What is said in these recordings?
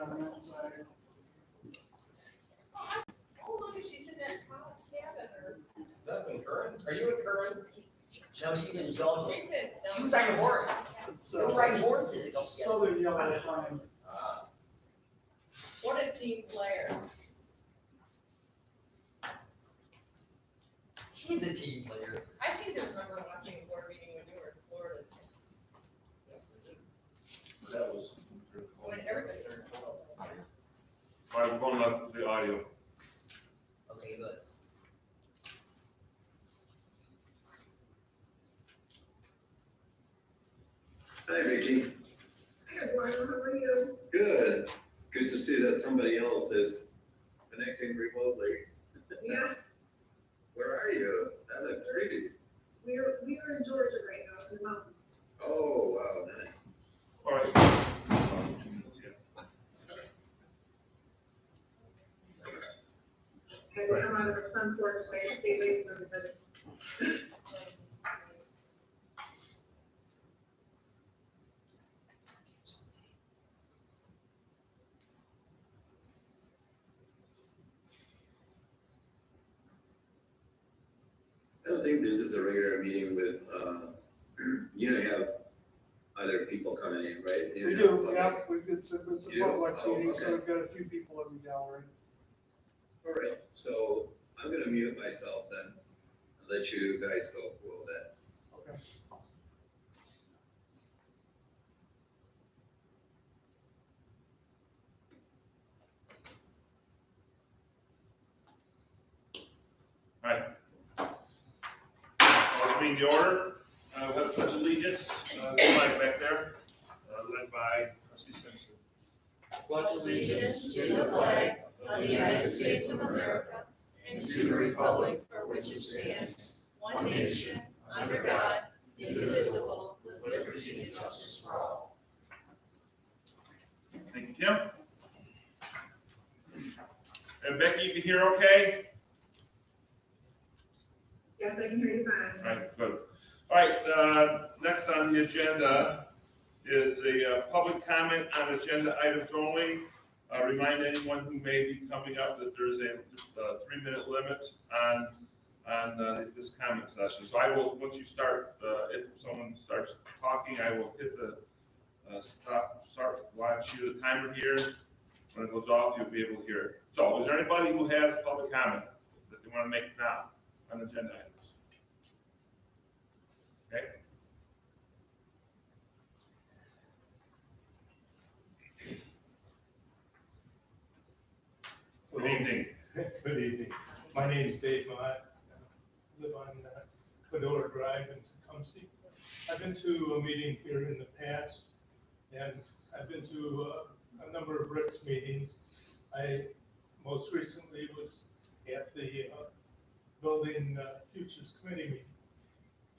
on that side. Oh, look, she's in that cabin or. Is that in Curran? Are you in Curran? No, she's in Georgia. She's in. She was riding a horse. It's, They were riding horses ago. Yeah. southern yellow pine. What a team player. She's a team player. I seem to remember watching a board meeting when you were in Florida. That was. When everybody was. All right, we're going up the audio. Okay, good. Hi, Vicky. Hi, Eduardo, how are you? Good. Good to see that somebody else is connecting remotely. Yeah, Where are you? That looks pretty. we are in Georgia right now, in the mountains. Oh, wow, nice. All right. I come out of a sunsport, so I stay away from everybody. I don't think this is a regular meeting with, you don't have other people coming in, right? We do, yeah, it's a You do? public Oh, meeting, so okay. we've got a few people in the gallery. All right, so I'm gonna mute myself then, and let you guys go a little bit. Okay. All right. Let's meeting the order. We'll have a pledge of allegiance, the flag back there, led by trustee Simpson. Pledge allegiance to the flag of the United States of America and to the republic for which it stands, one nation, under God, indivisible, with liberty and justice for all. Thank you, Kim. And Becky, you can hear okay? Yes, I can hear you All fine. right, good. All right, next on the agenda is a public comment on agenda items only. Remind anyone who may be coming up that there's a 3-minute limit on this comment session. So I will, once you start, if someone starts talking, I will hit the start watch you the timer here. When it goes off, you'll be able to hear it. So is there anybody who has public comment that they want to make now on agenda items? Okay. Good evening. Good evening. My name is Dave Mott. I live on Fedora Drive in Tecumseh. I've been to a meeting here in the past, and I've been to a number of RICS meetings. I most recently was at the Building Futures Committee meeting,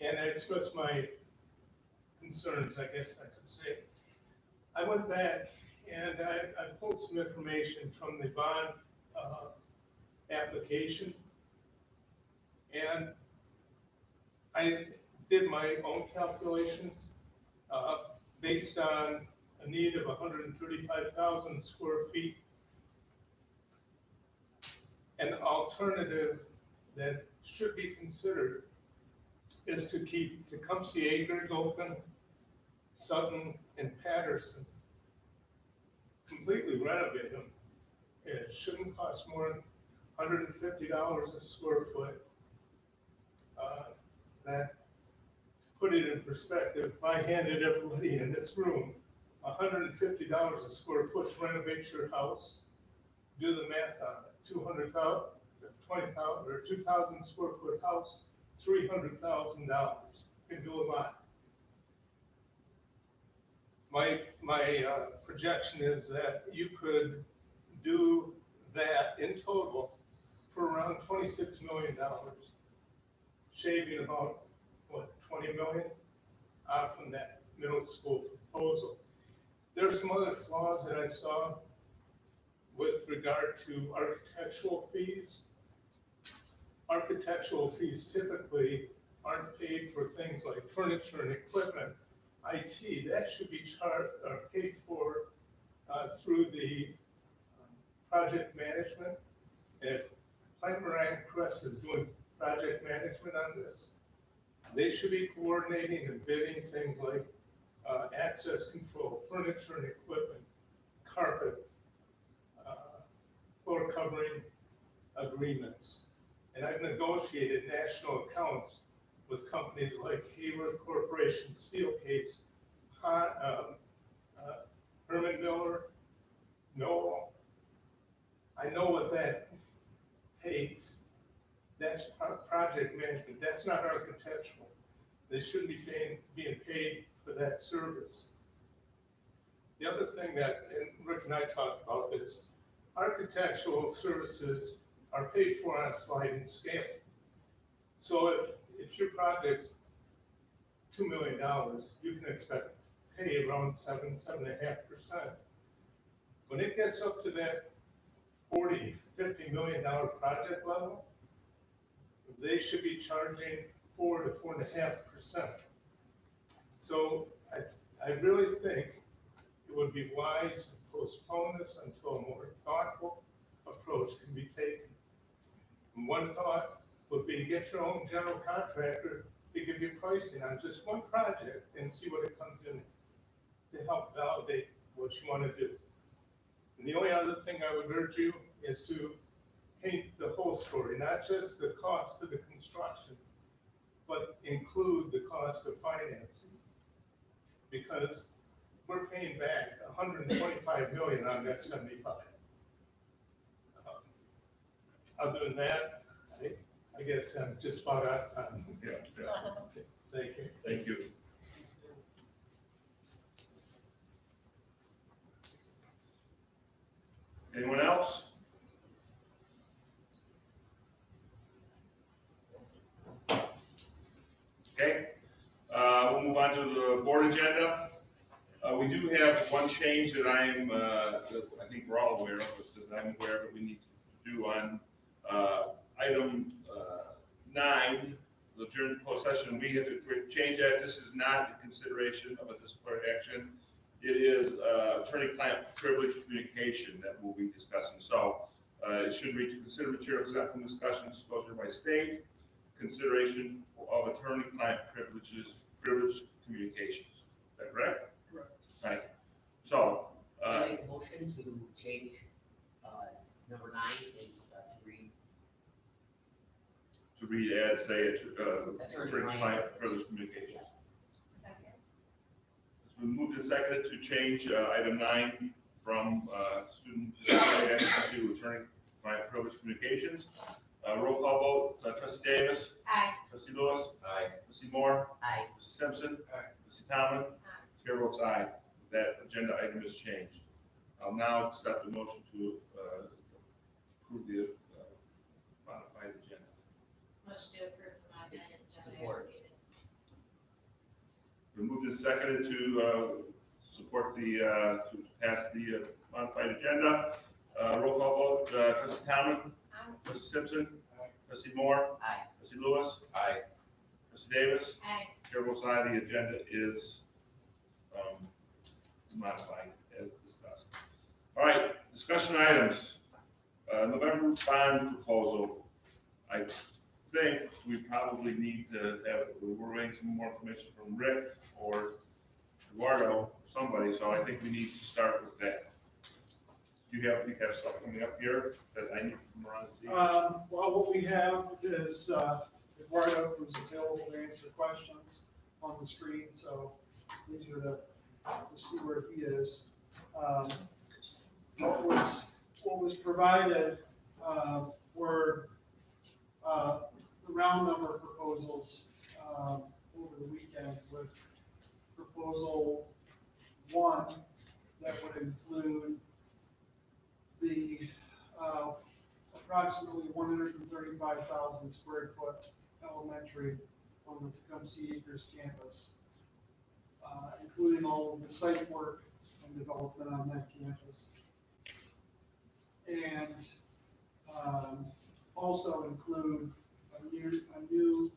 and I expressed my concerns, I guess I could say. I went back and I pulled some information from the bond application, and I did my own calculations based on a need of 135,000 square feet. An alternative that should be considered is to keep Tecumseh Acres open, Sutton and Patterson, completely renovate them. It shouldn't cost more than $150 a square foot. That, to put it in perspective, if I handed everybody in this room $150 a square foot to renovate your house, do the math on it, 200,000, 20,000 or 2,000 square foot house, $300,000. You can do a lot. My projection is that you could do that in total for around $26 million, shaving about, what, 20 million off from that middle school proposal. There are some other flaws that I saw with regard to architectural fees. Architectural fees typically aren't paid for things like furniture and equipment. IT, that should be paid for through the project management. If Plant Moran Crest is doing project management on this, they should be coordinating and bidding things like access control, furniture and equipment, carpet, floor covering agreements. And I've negotiated national accounts with companies like Hayworth Corporation, Steelcase, Herman Miller, Noel. I know what that takes. That's project management. That's not architectural. They shouldn't be being paid for that service. The other thing that, and Rick and I talked about this, architectural services are paid for on a sliding scale. So if your project's $2 million, you can expect to pay around 7.5%. When it gets up to that $40, $50 million project level, they should be charging 4 to 4.5%. So I really think it would be wise to postpone this until a more thoughtful approach can be taken. And one thought would be to get your own general contractor to give you pricing on just one project and see what it comes in to help validate what you want to do. And the only other thing I would urge you is to paint the whole story, not just the cost of the construction, but include the cost of financing. Because we're paying back 125 million on that 75. Other than that, I guess I'm just about out of time. Yeah. Thank you. Thank you. Anyone else? Okay, we'll move on to the board agenda. We do have one change that that I think we're all aware of, that I'm aware of that we need to do on item 9, the adjourned closed session. We had to change that. This is not a consideration of a disciplinary action. It is attorney-client privilege communication that we'll be discussing. So it should read to consider material exempt from discussion, disclosure by state, consideration of attorney-client privileged communications. Is that correct? Correct. Right. So, I make a motion to change, number 9 and to read. to read as, say, attorney-client privileged communications. Yes. Second. It's been moved and seconded to change item 9 from student disciplinary action to attorney-client privileged communications. Roll call vote, trustee Davis. Aye. Trustee Lewis. Aye. Trustee Moore. Aye. Trustee Simpson. Aye. Trustee Tomlin. Chair votes aye. That agenda item is changed. I'll now accept the motion to approve the modified agenda. Motion to approve the modified agenda Support. as stated. Been moved and seconded to support to pass the modified agenda. Roll call vote, trustee Tomlin. Aye. Trustee Simpson. Trustee Moore. Aye. Trustee Lewis. Aye. Trustee Davis. Aye. Chair votes aye. The agenda is modified as discussed. All right, discussion items. November bond proposal. I think we probably need to we're waiting some more information from Rick or Eduardo, or somebody, so I think we need to start with that. You have stuff coming up here that I need to come around and see? Well, what we have is Eduardo, who's available to answer questions on the screen, so these are to see where he is. What was provided were the round number proposals over the weekend, with proposal 1 that would include the approximately 135,000 square foot elementary on the Tecumseh Acres campus, including all of the site work and development on that campus. And also include a new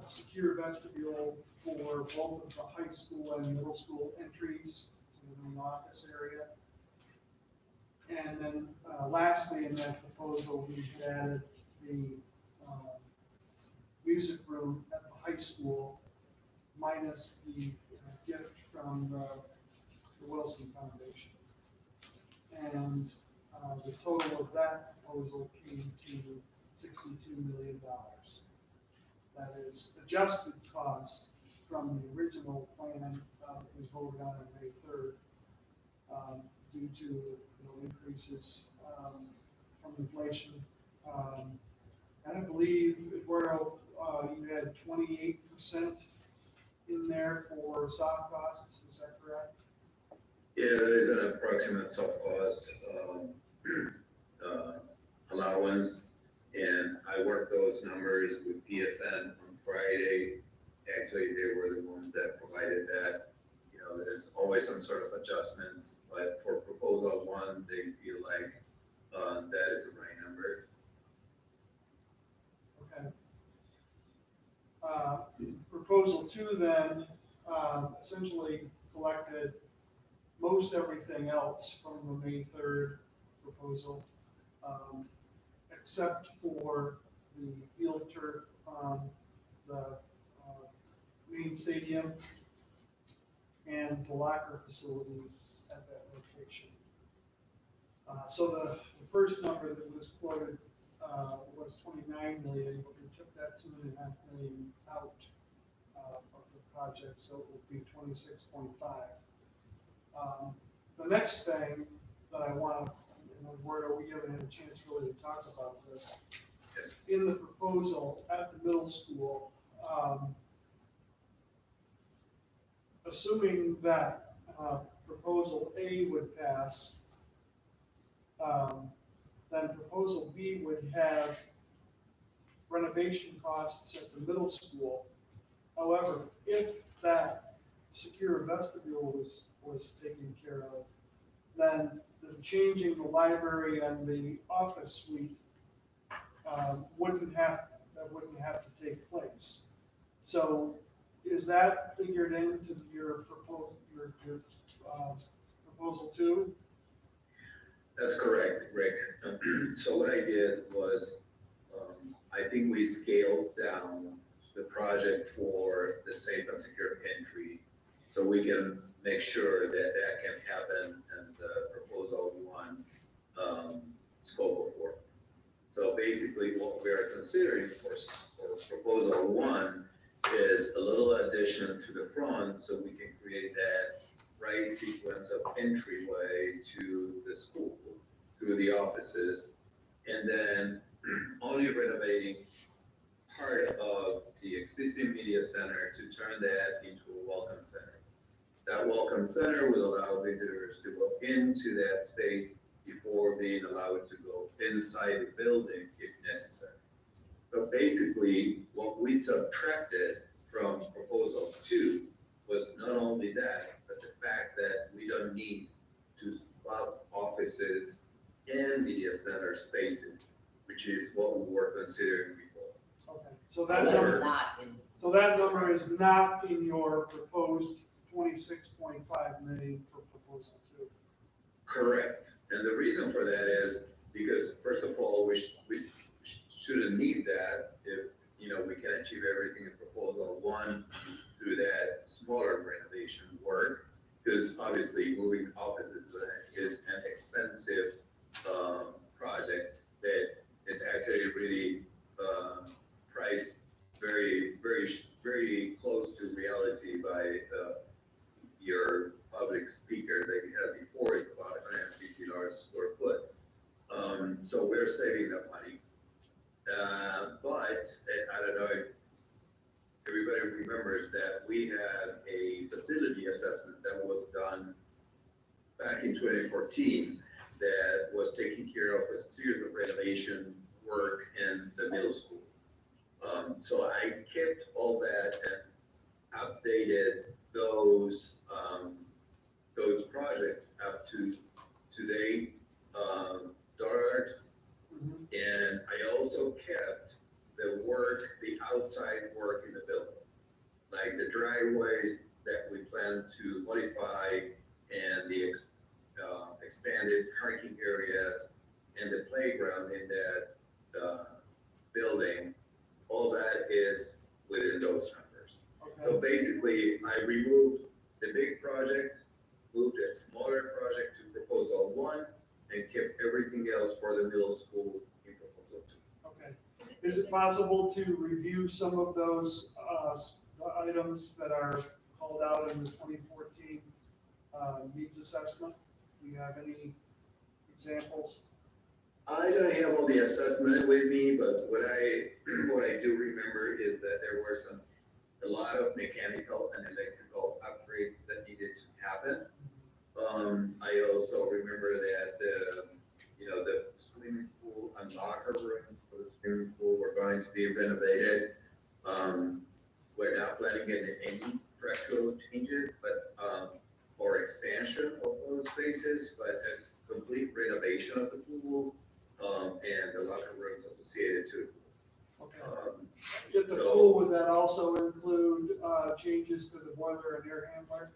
secure vestibule for both of the high school and middle school entries to the main office area, And then lastly, in that proposal, we had added the music room at the high school minus the gift from the Wilson Foundation. And the total of that proposal came to $62 million. That is adjusted cost from the original plan that was voted on May 3rd due to increases from inflation. And I believe, Eduardo, you had 28% in there for soft costs, is that correct? Yeah, there is an approximate soft cost allowance, and I worked those numbers with PFN on Friday. Actually, they were the ones that provided that. You know, there's always some sort of adjustments, but for proposal one, they feel like that is the right number. Okay. Proposal two then essentially collected most everything else from the May 3rd proposal, except for the field turf on the main stadium and the locker facility at that location. So the first number that was quoted was 29 million, but we took that 2.5 million out of the project, so it will be 26.5. The next thing that I want to, where we haven't had a chance really to talk about this, in the proposal at the middle school, assuming that proposal A would pass, then proposal B would have renovation costs at the middle school. However, if that secure vestibule was taken care of, then the changing the library and the office suite wouldn't have to take place. So is that figured into your proposal two? That's correct, Rick. So what I did was, I think we scaled down the project for the safe and secure entry, so we can make sure that that can happen in the proposal one scope of work. So basically, what we are considering for proposal one is a little addition to the front, so we can create that right sequence of entryway to the school, through the offices, and then only renovating part of the existing media center to turn that into a welcome center. That welcome center will allow visitors to go into that space before being allowed to go inside the building if necessary. So basically, what we subtracted from proposal two was not only that, but the fact that we don't need to swap offices and media center spaces, which is what we were considering before. Okay, so So that that's number, not in, so that number is not in your proposed 26.5 million for proposal two. Correct. And the reason for that is because, first of all, we shouldn't need that if, we can achieve everything in proposal one through that smaller renovation work. Because obviously moving offices is an expensive project that is actually really priced very, very, very close to reality by your public speaker that you had before. It's about $150 square foot. So we're saving that money. But I don't know if everybody remembers that we had a facility assessment that was done back in 2014 that was taking care of a series of renovation work in the middle school. So I kept all that and updated those projects up to today dollars. And I also kept the outside work in the building, like the driveways that we plan to modify and the expanded parking areas and the playground in that, building, all that is within those numbers. So Okay, basically, I removed the big project, moved a smaller project to proposal one, and kept everything else for the middle school in proposal two. okay. Is it possible to review some of those, items that are called out in the 2014 needs assessment? Do you have any examples? I don't have all the assessment with me, but what I do remember is that there were a lot of mechanical and electrical upgrades that needed to happen. I also remember that the swimming pool and locker room for the swimming pool were going to be renovated. We're not planning any structural changes, but, or expansion of those spaces, but a complete renovation of the pool, and the locker rooms associated to it. Okay. At the pool, would that also include, changes to the boiler and air handler?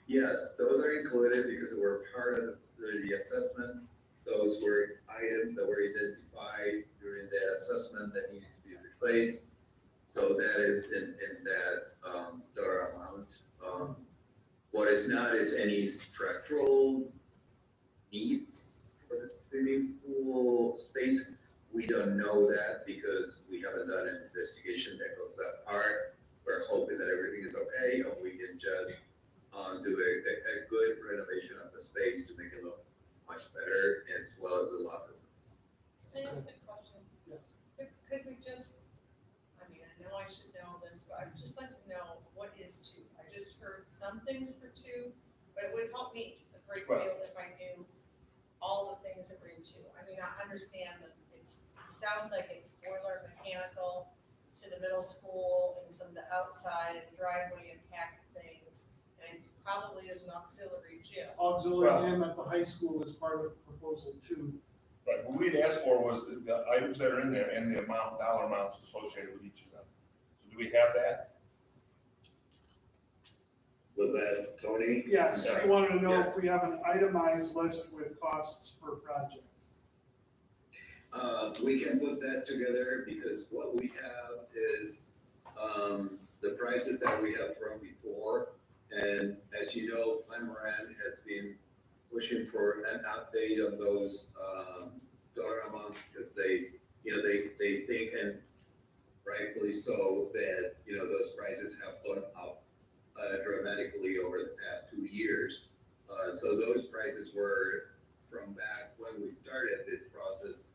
Yes, those are included because they were part of the facility assessment. Those were items that were identified during the assessment that needed to be replaced. So that is in that, dollar amount. What is not is any structural needs for the swimming pool space. We don't know that because we haven't done an investigation that goes that far. We're hoping that everything is okay and we can just do a good renovation of the space to make it look much better, as well as the locker rooms. Can I ask a question? Yes. Could we just, I mean, I know I should know this, but I'd just like to know what is two? I just heard some things for two, but it would help me a great deal if I knew all the things that were in two. I mean, I understand that it sounds like it's boiler, mechanical to the middle school and some of the outside and driveway impact things. And probably is an auxiliary gym. Auxiliary gym at the high school is part of proposal 2. Right, what we'd asked for was the items that are in there and the amount, dollar amounts associated with each of them. So do we have that? Was that Tony? Yes, I wanted to know Yeah. if we have an itemized list with costs per project. We can put that together because what we have is, the prices that we have from before. And as you know, Clamoran has been pushing for an update on those, dollar amounts because they think, and rightfully so, that, those prices have gone up dramatically over the past 2 years. So those prices were from back when we started this process.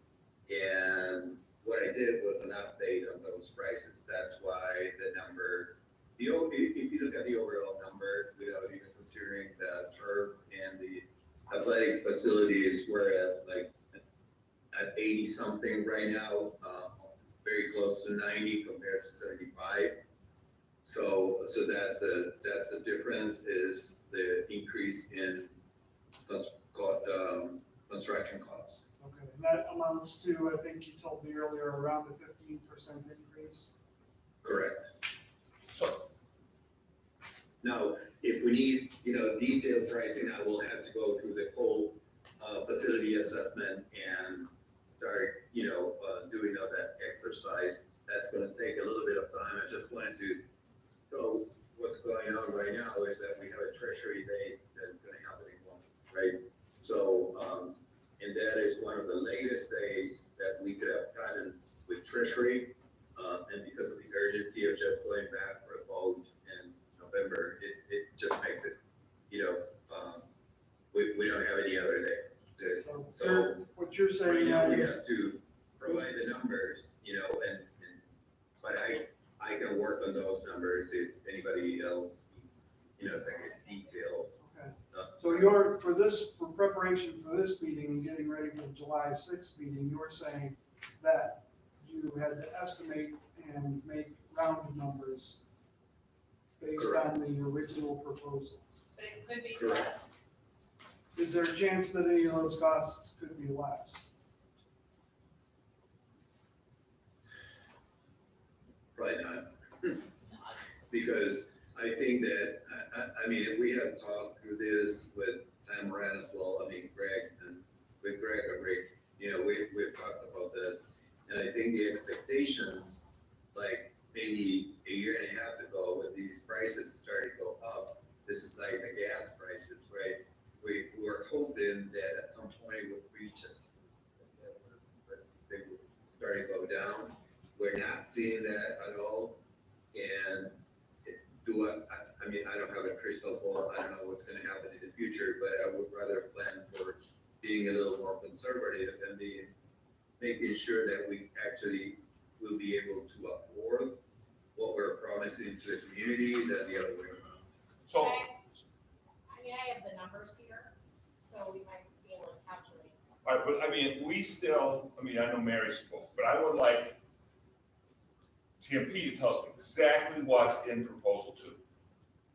And what I did was an update on those prices. That's why the number, if you look at the overall number, without even considering the turf and the athletics facilities, we're at 80 something right now, very close to 90 compared to 75. So that's the difference, is the increase in construction costs. Okay, and that amounts to, I think you told me earlier, around a 15% increase. Correct. So, Now, if we need, detailed pricing, I will have to go through the whole, facility assessment and start, doing all that exercise. That's gonna take a little bit of time. I just wanted to, so what's going on right now is that we have a treasury day that's gonna happen in 1 week, right? So, and that is one of the latest days that we could have gotten with treasury. And because of the urgency of just going back for a vote in November, it just makes it, we don't have any other days. So, What you're right saying now, we is, have to provide the numbers, but I can work on those numbers if anybody else needs, like a detail. okay. So for preparation for this meeting and getting ready for the July 6th meeting, you're saying that you had to estimate and make round numbers based on the original proposal. But it could be Correct. less. Is there a chance that any of those costs could be less? Probably not. Because I think that, I mean, we have talked through this with and Moran as well, I mean, Greg, and with Greg or Rick, you know, we've talked about this. And I think the expectations, like maybe a year and a half ago, when these prices started to go up, this is like the gas prices, right? We were hoping that at some point it would reach it. They would start to go down. We're not seeing that at all. And I mean, I don't have a crystal ball. I don't know what's gonna happen in the future, but I would rather plan for being a little more conservative and making sure that we actually will be able to afford what we're promising to the community than the other way around. So, I mean, I have the numbers here, so we might be able to calculate something. all right, but I mean, I know Mary spoke, but I would like TMP to tell us exactly what's in proposal two.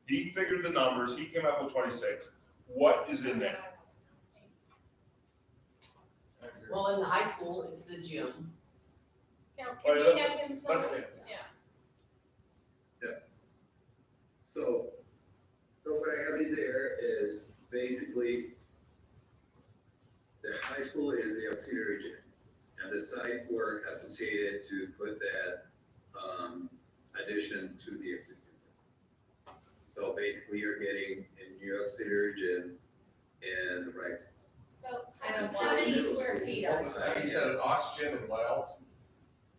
He figured the numbers, he came up with 26, what is in there? Well, in the high school, it's the gym. Can All right, we have him tell let's us? stand. Yeah. So what I have in there is basically the high school is the auxiliary gym and the site work associated to put that addition to the existing. So basically you're getting a new auxiliary gym and the right. So, how many square feet are Oh, I think you said an oxygen and what else?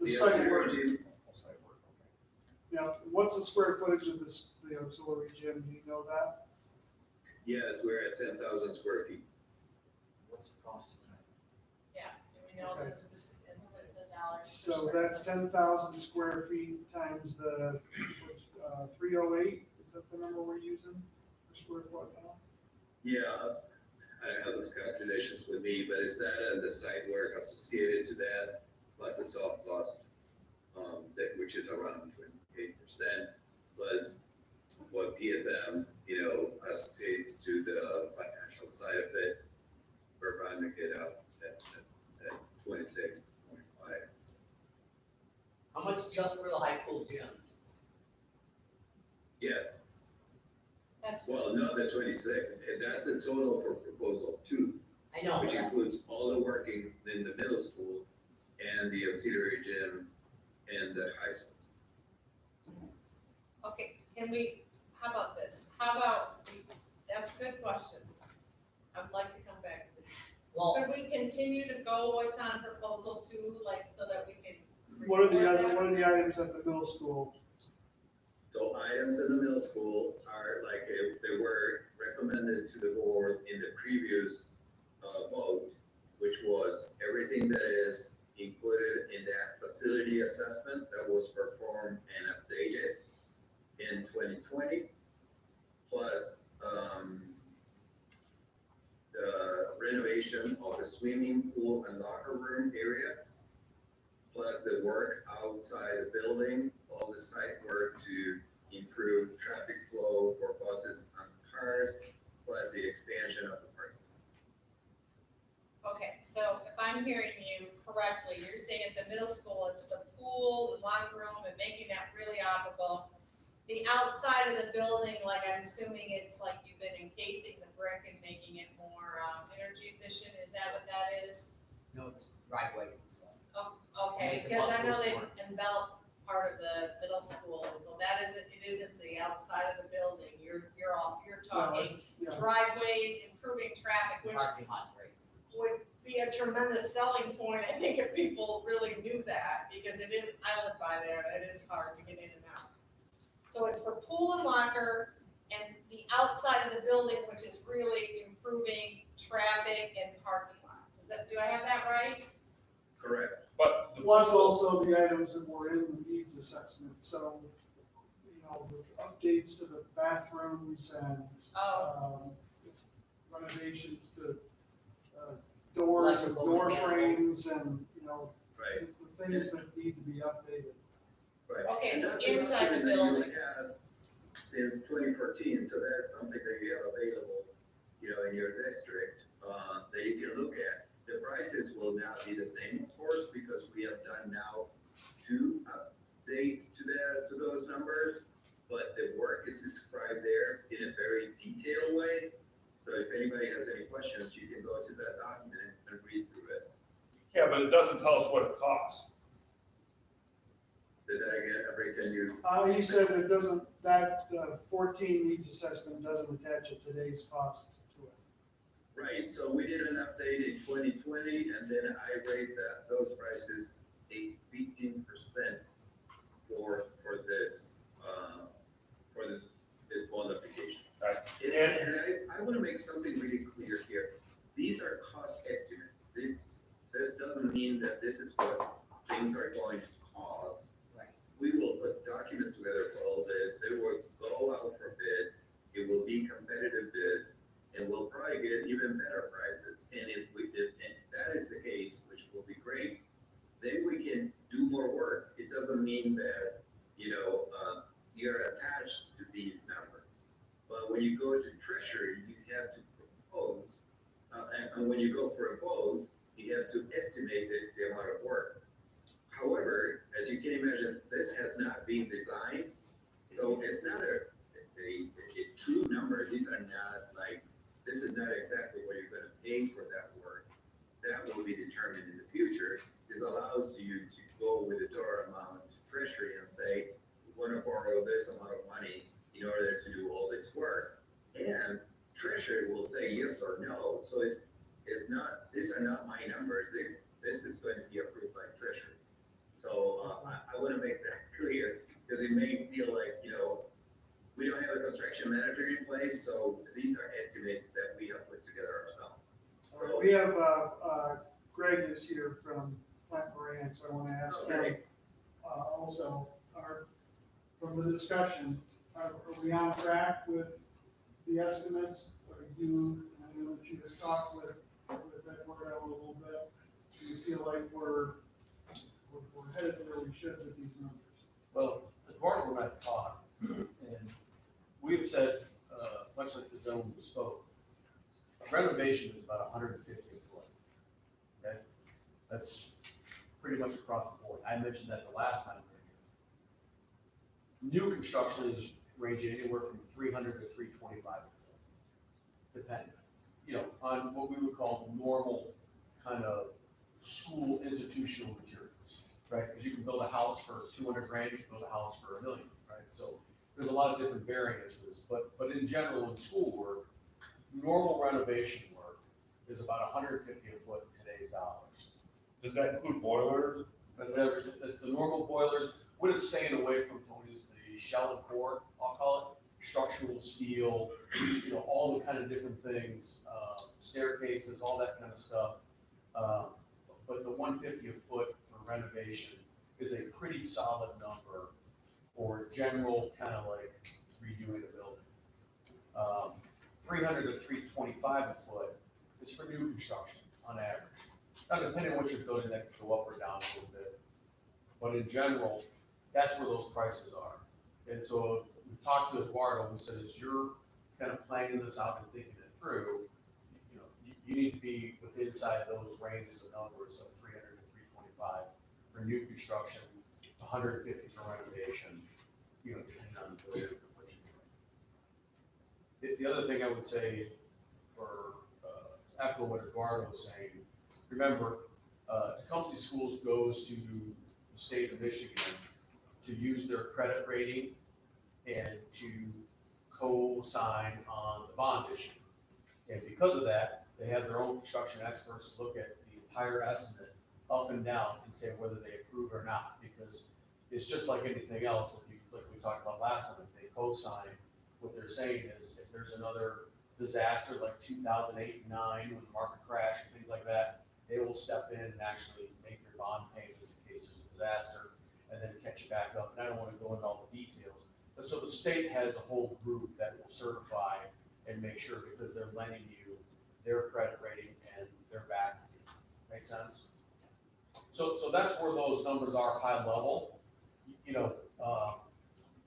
The The site auxiliary work, gym, Site work, okay. now, what's the square footage of this, the auxiliary gym, do you know that? yes, we're at 10,000 square feet. What's the cost of that? Yeah, do we know Okay. this, it's the dollars? So that's 10,000 square feet times the, 308, is that the number we're using per square foot now? Yeah, I don't have those calculations with me, but it's that and the site work associated to that, plus the soft cost, which is around 28%, plus what PFM, associates to the financial side of it. We're trying to get out at 26.5. How much just for the high school gym? Yes, That's, well, not the 26, and that's a total for proposal 2. I know, Which includes all the working in the middle school and the auxiliary gym and the high school. okay, how about this? That's a good question. I'd like to come back to that. well, Could we continue to go what's on proposal 2, like, so that we can? What are the report other, that? what are the items at the middle school? So items in the middle school are like, they were recommended to the board in the previous vote, which was everything that is included in that facility assessment that was performed and updated in 2020, plus the renovation of the swimming pool and locker room areas, plus the work outside the building, all the site work to improve traffic flow for buses and cars, plus the expansion of the parking. Okay, so if I'm hearing you correctly, you're saying at the middle school, it's the pool, the locker room, and making that really operable. The outside of the building, like I'm assuming it's like you've been encasing the brick and making it more energy efficient, is that what that is? no, it's driveways and stuff. Oh, okay, Make it because I know they possible envelop part of the middle school, so that isn't, it isn't the outside of the building. You're talking Yeah. driveways, improving traffic, which Parking lots, right? would be a tremendous selling point, I think, if people really knew that, because it is, I live by there, it is hard to get in and out. So it's for pool and locker, and the outside of the building, which is really improving traffic and parking lots. Do I have that right? Correct. But the Plus also the items that were in the needs assessment, so, the updates to the bathrooms and, renovations to, doors and Electrical, door mechanical. frames and, Right, the things that need to be updated. right. Okay, And so that's an inside the option that you building. have since 2014, so that's something that you have available, in your district, that you can look at. The prices will not be the same, of course, because we have done now 2 updates to those numbers, but the work is described there in a very detailed way. So if anybody has any questions, you can go to that document and read through it. Yeah, but it doesn't tell us what it costs. Did I get everything you? He said it doesn't, that 14 needs assessment doesn't attach a today's cost to it. Right, so we did an update in 2020, and then I raised those prices 15% for this, this bond application. Right. And I want to make something really clear here. These are cost estimates. This doesn't mean that this is what things are going to cost. Right. We will put documents together for all this. They will go out for bids. It will be competitive bids, and we'll probably get even better prices. And if that is the case, which will be great, then we can do more work. It doesn't mean that, you're attached to these numbers. But when you go to Treasury, you have to propose, and when you go for a vote, you have to estimate the amount of work. However, as you can imagine, this has not been designed, so it's not a true number. These are not this is not exactly what you're gonna pay for that work. That will be determined in the future. This allows you to go with a dollar amount to Treasury and say, we want to borrow this amount of money in order to do all this work. And Treasury will say yes or no. So it's not, these are not my numbers. This is going to be approved by Treasury. So I want to make that clear, because it may feel like, we don't have a construction manager in place, so these are estimates that we have put together ourselves. So we have, Greg is here from Plant Moran, so I want to ask him, also, from the discussion, are we on track with the estimates? Or I know that you just talked with Edward a little bit. Do you feel like we're headed where we should with these numbers? Well, Eduardo and I talked, and we've said, much like the gentleman who spoke, a renovation is about 150 a foot. Okay? That's pretty much across the board. I mentioned that the last time we were here. New construction is ranging anywhere from 300 to 325 a foot, depending, on what we would call normal kind of school institutional materials, right? Because you can build a house for 200 grand, you can build a house for $1 million, right? So there's a lot of different variances, but in general, in school work, normal renovation work is about 150 a foot in today's dollars. Does that include boilers? That's everything. That's the normal boilers. What it's staying away from, Tony, is the shell and core, I'll call it, structural steel, all the kind of different things, staircases, all that kind of stuff. But the 150 a foot for renovation is a pretty solid number for general kind of like redoing a building. 300 to 325 a foot is for new construction on average. Now, depending on what you're building, that could go up or down a little bit. But in general, that's where those prices are. And so if we talked to Eduardo, we said, as you're kind of planning this out and thinking it through, you need to be within inside those ranges of numbers of 300 to 325 for new construction, 150 for renovation, depending on the building and what you're doing. The other thing I would say for echo what Eduardo was saying, remember, Tecumseh Schools goes to the state of Michigan to use their credit rating and to co-sign on the bond issue. And because of that, they have their own construction experts look at the entire estimate up and down and say whether they approve or not, because it's just like anything else. Like we talked about last time, if they co-sign, what they're saying is if there's another disaster like 2008 and 9 when the market crashed and things like that, they will step in and actually make your bond payments in case there's a disaster and then catch you back up. And I don't want to go into all the details, but so the state has a whole group that will certify and make sure, because they're lending you their credit rating and their back. Make sense? So that's where those numbers are high level.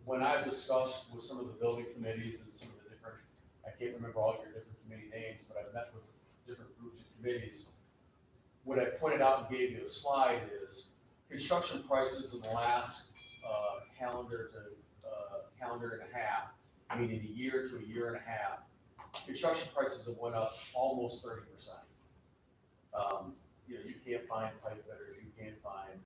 When I've discussed with some of the building committees and some of the different, I can't remember all your different committee names, but I've met with different groups and committees. What I pointed out and gave you a slide is construction prices in the last calendar and a half, meaning a year to a year and a half, construction prices have went up almost 30%. You can't find pipe fitters, you can't find,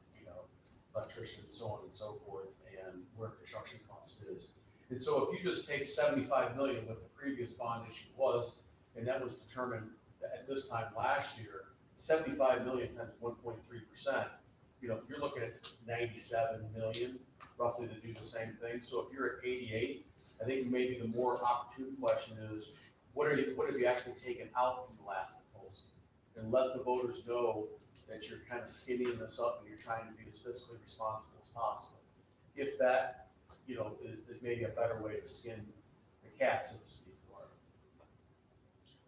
electricians, so on and so forth, and where construction cost is. And so if you just take 75 million, what the previous bond issue was, and that was determined at this time last year, 75 million times 1.3%, you're looking at 97 million roughly to do the same thing. So if you're at 88, I think maybe the more opportune question is, what have you actually taken out from the last proposal? And let the voters know that you're kind of skinnying this up and you're trying to be as fiscally responsible as possible. If that, is maybe a better way to skin the cat, so to speak.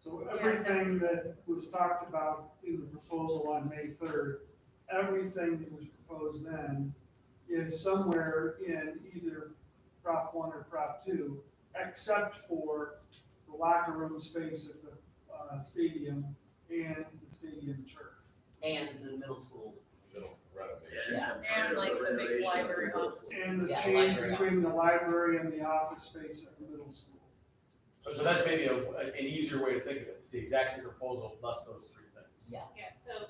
So everything that was talked about in the proposal on May 3rd, everything that was proposed then is somewhere in either Prop 1 or Prop 2, except for the locker room space at the stadium and the stadium turf. And the middle school. Little renovation. Yeah. And like the big library office. And the Yeah, change library between the library and the office space at the middle school. So that's maybe an easier way to think of it. It's the exact same proposal plus those three things. Yeah. Yeah, so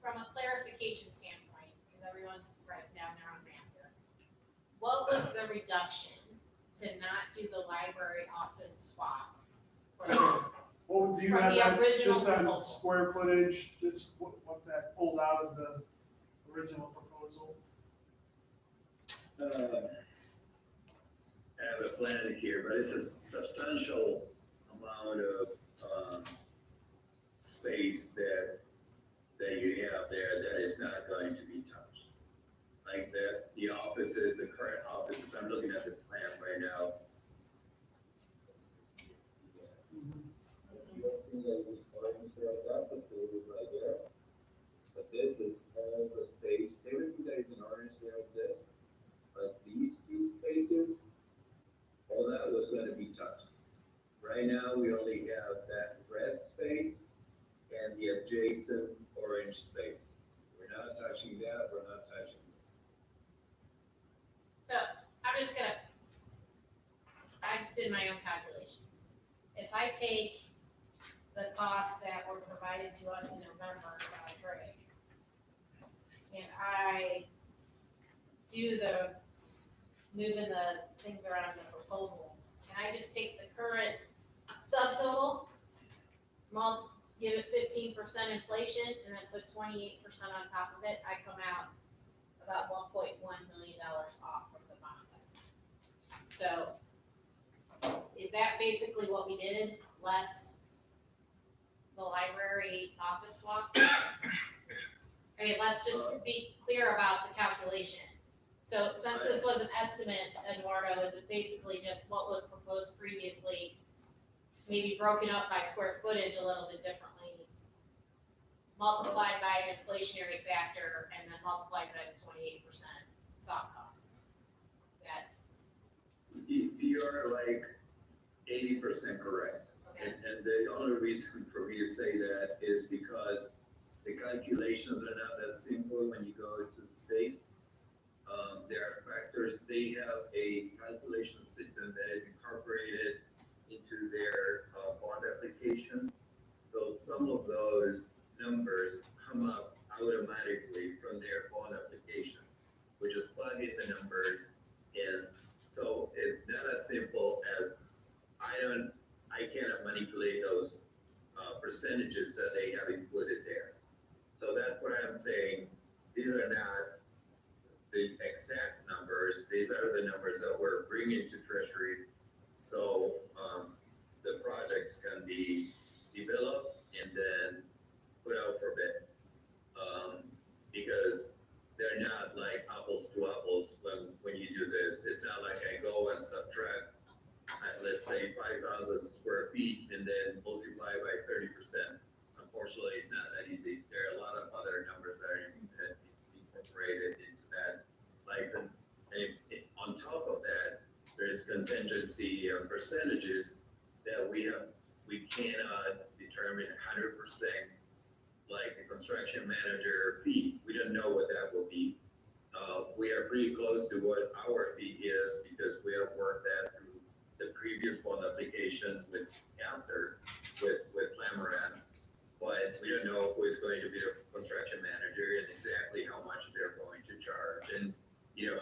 from a clarification standpoint, because everyone's writing down their own math here, what was the reduction to not do the library office swap for the middle school? Well, do you From have the that original just on proposal. square footage, just what that pulled out of the original proposal? I have a plan here, but it's a substantial amount of, space that you have there that is not going to be touched. Like the offices, the current offices, I'm looking at the plan right now. But this is all the space, everything that is in orange there, this, but these two spaces, all that was gonna be touched. Right now, we only have that red space and the adjacent orange space. We're not touching that, we're not touching that. So I'm just gonna, I just did my own calculations. If I take the costs that were provided to us in November by Greg, and I do the moving the things around in the proposals, and I just take the current subtotal, give it 15% inflation, and then put 28% on top of it, I come out about $1.1 million off from the bond estimate. So, is that basically what we did, less the library office swap? I mean, let's just be clear about the calculation. So since this was an estimate, Eduardo, is it basically just what was proposed previously, maybe broken up by square footage a little bit differently, multiplied by an inflationary factor, and then multiplied by the 28% soft costs? That, You're like 80% correct. okay? And the only reason for me to say that is because the calculations are not that simple when you go to the state. There are factors, they have a calculation system that is incorporated into their bond application. So some of those numbers come up automatically from their bond application, which is plug in the numbers. And so it's not as simple as I cannot manipulate those percentages that they have included there. So that's what I'm saying. These are not the exact numbers. These are the numbers that we're bringing to Treasury. So the projects can be developed and then put out for bid. Because they're not like apples to apples when you do this. It's not like I go and subtract, let's say 5,000 square feet and then multiply by 30%. Unfortunately, it's not that easy. There are a lot of other numbers that are incorporated into that. Like, on top of that, there's contingency percentages that we cannot determine 100%, like a construction manager fee. We don't know what that will be. We are pretty close to what our fee is because we have worked that through the previous bond application with Panther, with Clamoran. But we don't know who is going to be the construction manager and exactly how much they're going to charge and,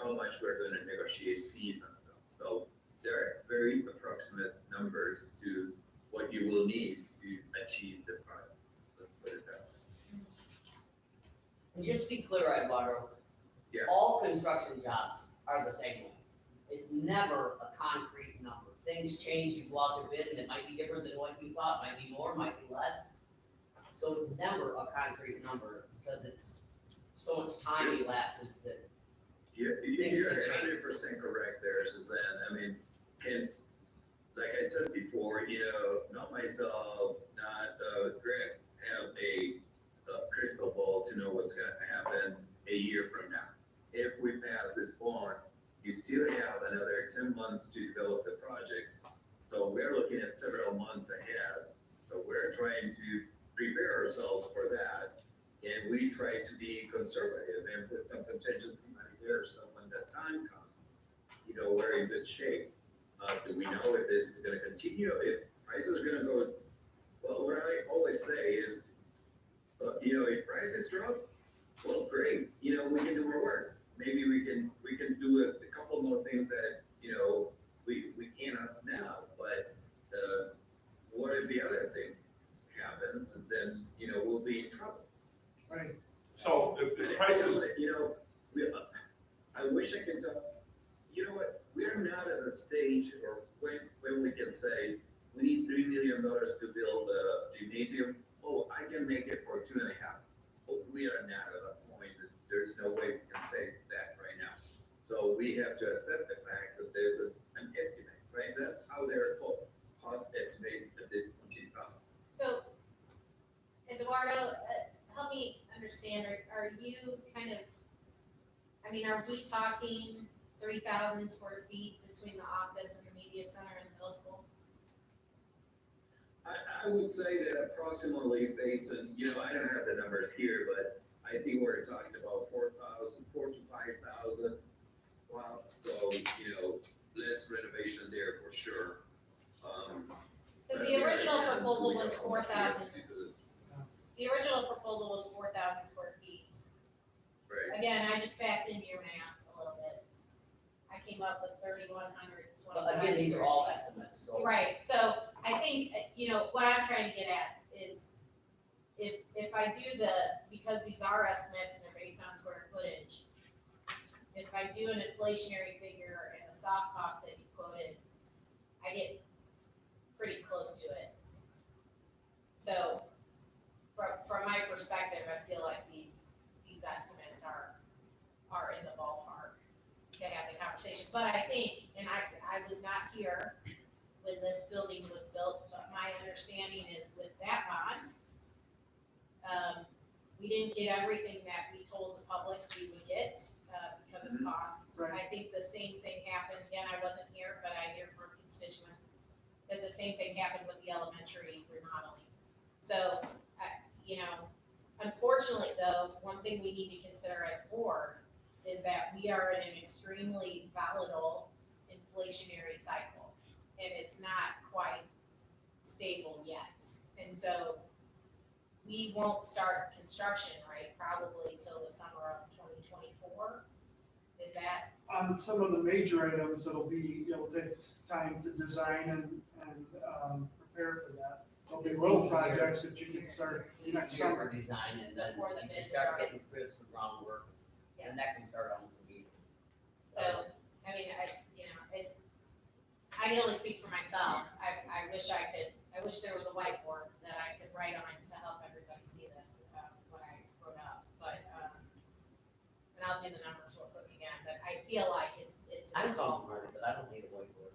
how much we're gonna negotiate fees and stuff. So there are very approximate numbers to what you will need to achieve the project. Let's put it that way. And just to be clear, Eduardo, Yeah. all construction jobs are the same way. It's never a concrete number. Things change, you go out to bid, and it might be different than what you thought, might be more, might be less. So it's never a concrete number, because it's so much time elapses that, You're Things can change. 100% correct there, Suzanne. I mean, like I said before, not myself, not Greg, have a crystal ball to know what's gonna happen a year from now. If we pass this bond, you still have another 10 months to develop the project. So we're looking at several months ahead. So we're trying to prepare ourselves for that. And we try to be conservative and put some contingency money there, so when that time comes, we're in good shape. Do we know if this is gonna continue, if prices are gonna go, well, what I always say is, if prices drop, well, great, we can do more work. Maybe we can do a couple more things that, we cannot now, but, what if the other thing happens, and then, we'll be in trouble. Right. So if the prices, I wish I could tell, what, we're not at a stage or when we can say, we need $3 million to build a gymnasium. Oh, I can make it for 2.5. But we are not at a point that there's no way we can say that right now. So we have to accept the fact that there's an estimate, right? That's how they're cost estimates at this point in time. So, Eduardo, help me understand, are you kind of, are we talking 3,000 square feet between the office and the media center and the middle school? I would say that approximately based on, I don't have the numbers here, but I think we're talking about 4,000, 4,000 to 5,000. Wow, so, less renovation there for sure. Because the original proposal was 4,000. The original proposal was 4,000 square feet. Right. Again, I just backed into your math a little bit. I came up with 3,125. but again, these are all estimates, so. Right, so I think, what I'm trying to get at is, if I do because these are estimates and they're based on square footage, if I do an inflationary figure and the soft cost that you quoted, I get pretty close to it. So, from my perspective, I feel like these estimates are in the ballpark to have the conversation. But I think, and I was not here when this building was built, but my understanding is with that bond, we didn't get everything that we told the public we would get, because of costs. Right. I think the same thing happened, again, I wasn't here, but I hear from constituents that the same thing happened with the elementary remodeling. So, unfortunately though, one thing we need to consider as a board is that we are in an extremely volatile inflationary cycle, and it's not quite stable yet. And so we won't start construction, right, probably till the summer of 2024. Is that? On some of the major items, it'll take time to design and prepare for that. There'll be It's at road least a year. projects that you can start At least next a year summer. for design, and then Before the you can bids start start. getting bids for groundwork, and that can start almost immediately. So, I can only speak for myself. I wish there was a whiteboard that I could write on to help everybody see this, what I wrote up, but, and I'll do the numbers real quick again, but I feel like it's. I'm comfortable, but I don't need a whiteboard.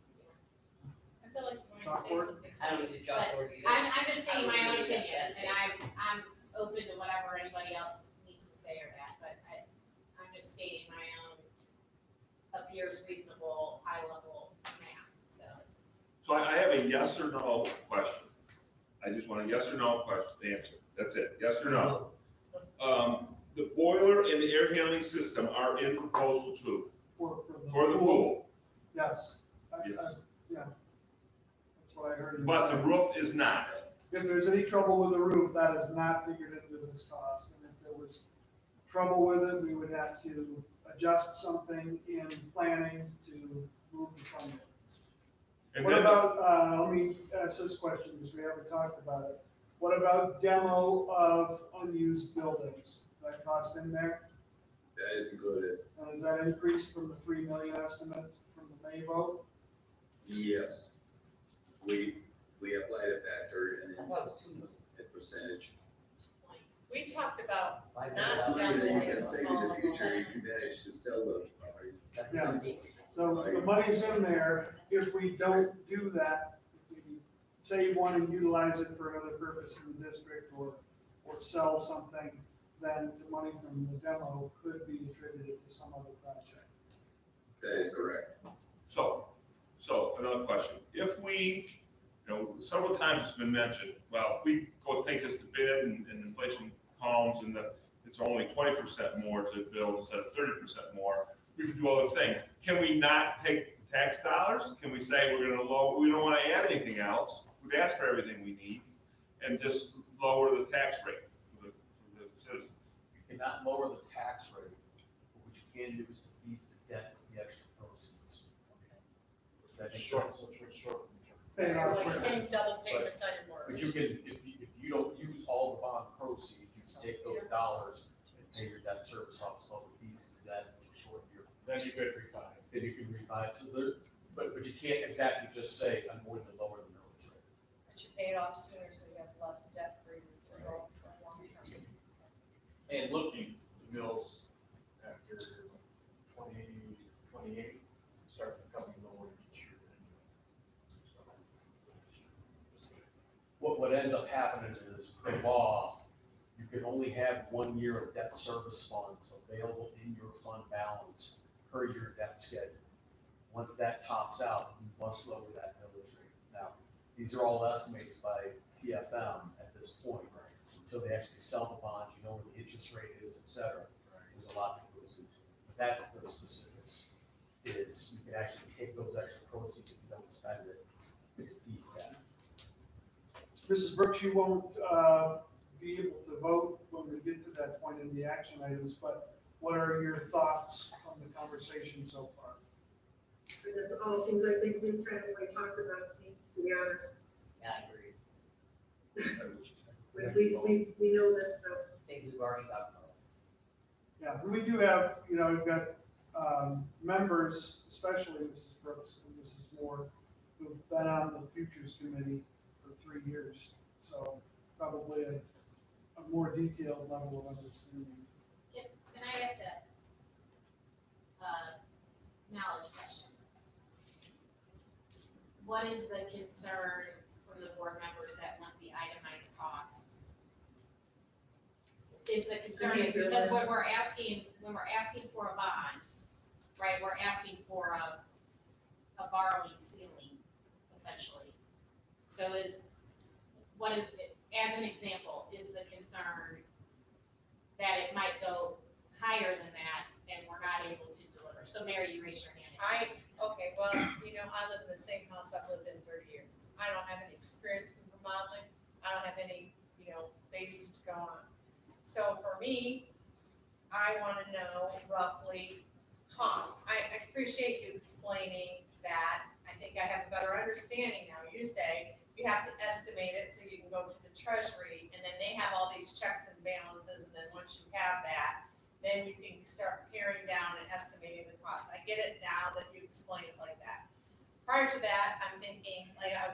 I feel like you want to say Chalkboard? something. I don't need a chalkboard either. I'm just saying my own I don't need opinion, that. and I'm open to whatever anybody else needs to say or that, but I'm just stating my own appears reasonable, high level math, so. so I have a yes or no question. I just want a yes or no question, answer. That's it, yes or no. The boiler and the air handling system are in proposal two For for the pool. Yes. Yes. what I heard you but the say. roof is not. If there's any trouble with the roof, that is not figured into this cost, and if there was trouble with it, we would have to adjust something in planning to move the funding. And What then, about, let me ask this question, because we haven't talked about it. What about demo of unused buildings? Is that cost in there? That is included. And is that increased from the 3 million estimate from the May vote? Yes. We applied a factor and I then thought it was 2 million. a percentage. We talked about Five Not million. down You to can save in the future if you manage to sell those properties. So the money's in there, if we don't do that, if we save one and utilize it for another purpose in the district or sell something, then the money from the demo could be attributed to some other project. That is correct. so another question. If we, several times it's been mentioned, well, if we go take this to bid and inflation calms and it's only 20% more to build instead of 30% more, we can do other things. Can we not take the tax dollars? Can we say we don't want to add anything else? We've asked for everything we need and just lower the tax rate for the citizens. You cannot lower the tax rate, but what you can do is defease the debt with the extra proceeds. Does that make sense? Pay it off Like quicker. paying double payments on your But mortgage. you can, if you don't use all the bond proceeds, you can take those dollars and pay your debt service off, slow defeasing the debt into a short year. Then you could refi. Then you can refi it, so but you can't exactly just say, I'm going to lower the millage rate. But you pay it off sooner, so you have less debt for your for a long term. And looking, the mills after 2028 start becoming lower each year. What ends up happening is, by law, you can only have 1 year of debt service funds available in your fund balance per your debt schedule. Once that tops out, you must lower that millage rate. Now, these are all estimates by PFM at this point, right? Until they actually sell the bonds, you know what the interest rate is, et cetera. There's a lot that goes into it. But that's the specifics, is you can actually take those extra proceeds if you don't spend it, it defeats that. Mrs. Brooks, you won't be able to vote when we get to that point in the action items, but what are your thoughts on the conversation so far? This all seems like things we've kind of like talked about, to be honest. Yeah, I agree. We know this stuff. I think we've already talked about it. Yeah, and we do have, we've got members, especially Mrs. Brooks and Mrs. Moore, who've been on the Futures Committee for 3 years. So probably a more detailed level of understanding. Can I ask a knowledge question? What is the concern from the board members that want the itemized costs? Is the concern, because when we're asking for a bond, right, we're asking for a borrowing ceiling, essentially. So as an example, is the concern that it might go higher than that and we're not able to deliver? So Mary, you raised your hand. Okay, well, I live in the same house I've lived in 30 years. I don't have any experience in remodeling. I don't have any, basis to go on. So for me, I want to know roughly cost. I appreciate you explaining that. I think I have a better understanding now. You say you have to estimate it so you can go to the treasury, and then they have all these checks and balances, and then once you have that, then you can start paring down and estimating the cost. I get it now that you explain it like that. Prior to that, I'm thinking, like, I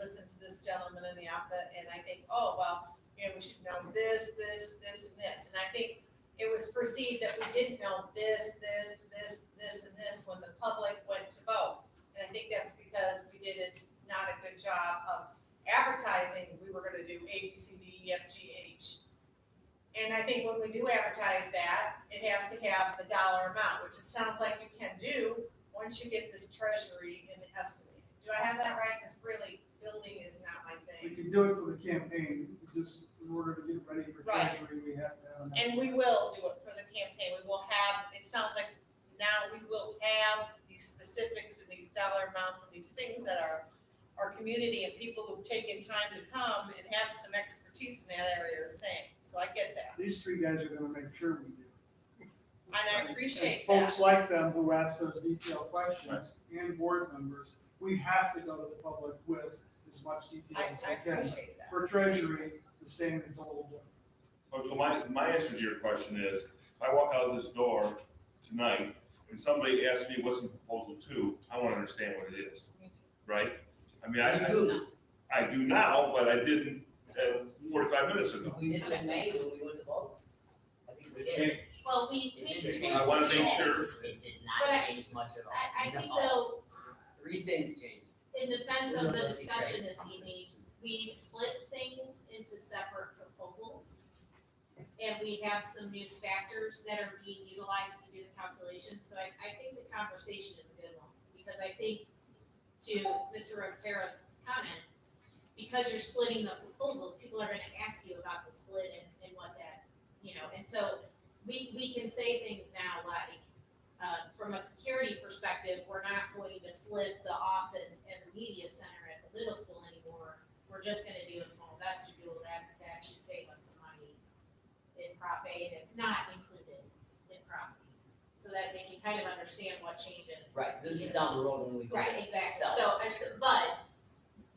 listened to this gentleman in the outlet, and I think, oh, well, we should know this, this, this, and this. And I think it was perceived that we didn't know this, this, this, this, and this when the public went to vote. And I think that's because we did not a good job of advertising. We were gonna do A, B, C, D, E, F, G, H. And I think when we do advertise that, it has to have the dollar amount, which it sounds like you can do once you get this treasury and the estimate. Do I have that right? Because really, building is not my We thing. can do it for the campaign, just in order to get ready for Right. treasury, we have to have an And we will do it for the campaign. We will have, it sounds like now we will have these specifics and these dollar amounts and these things that are our community and people who've taken time to come and have some expertise in that area are saying. So I get that, These three guys are gonna make sure we do. and I appreciate And that. folks like them who ask those detailed questions, and board members, we have to go to the public with as much detail I as we can. appreciate that. For treasury, the standard's a little different. Oh, so my answer to your question is, if I walk out of this door tonight and somebody asks me what's in proposal two, I wanna understand what it is, right? I mean, You do now. I do now, but I didn't 45 minutes ago. We didn't in May when we went to vote. I think we It did. changed. Well, we It split didn't I wanna make deals. sure. It did But not change much at all. I think No. though, Three things changed. in defense of the Really discussion crazy. this evening, we've split things into separate proposals. And we have some new factors that are being utilized to do the calculations, so I think the conversation is a good one. Because I think, to Mr. Rotero's comment, because you're splitting the proposals, people are gonna ask you about the split and what that, and so we can say things now like, from a security perspective, we're not going to flip the office and the media center at the middle school anymore. We're just gonna do a small vestibule that should save us some money in Prop A, and it's not included in Prop B. So that they can kind of understand what changes. Right, this is down the road when we go. Right, to exactly, sell. but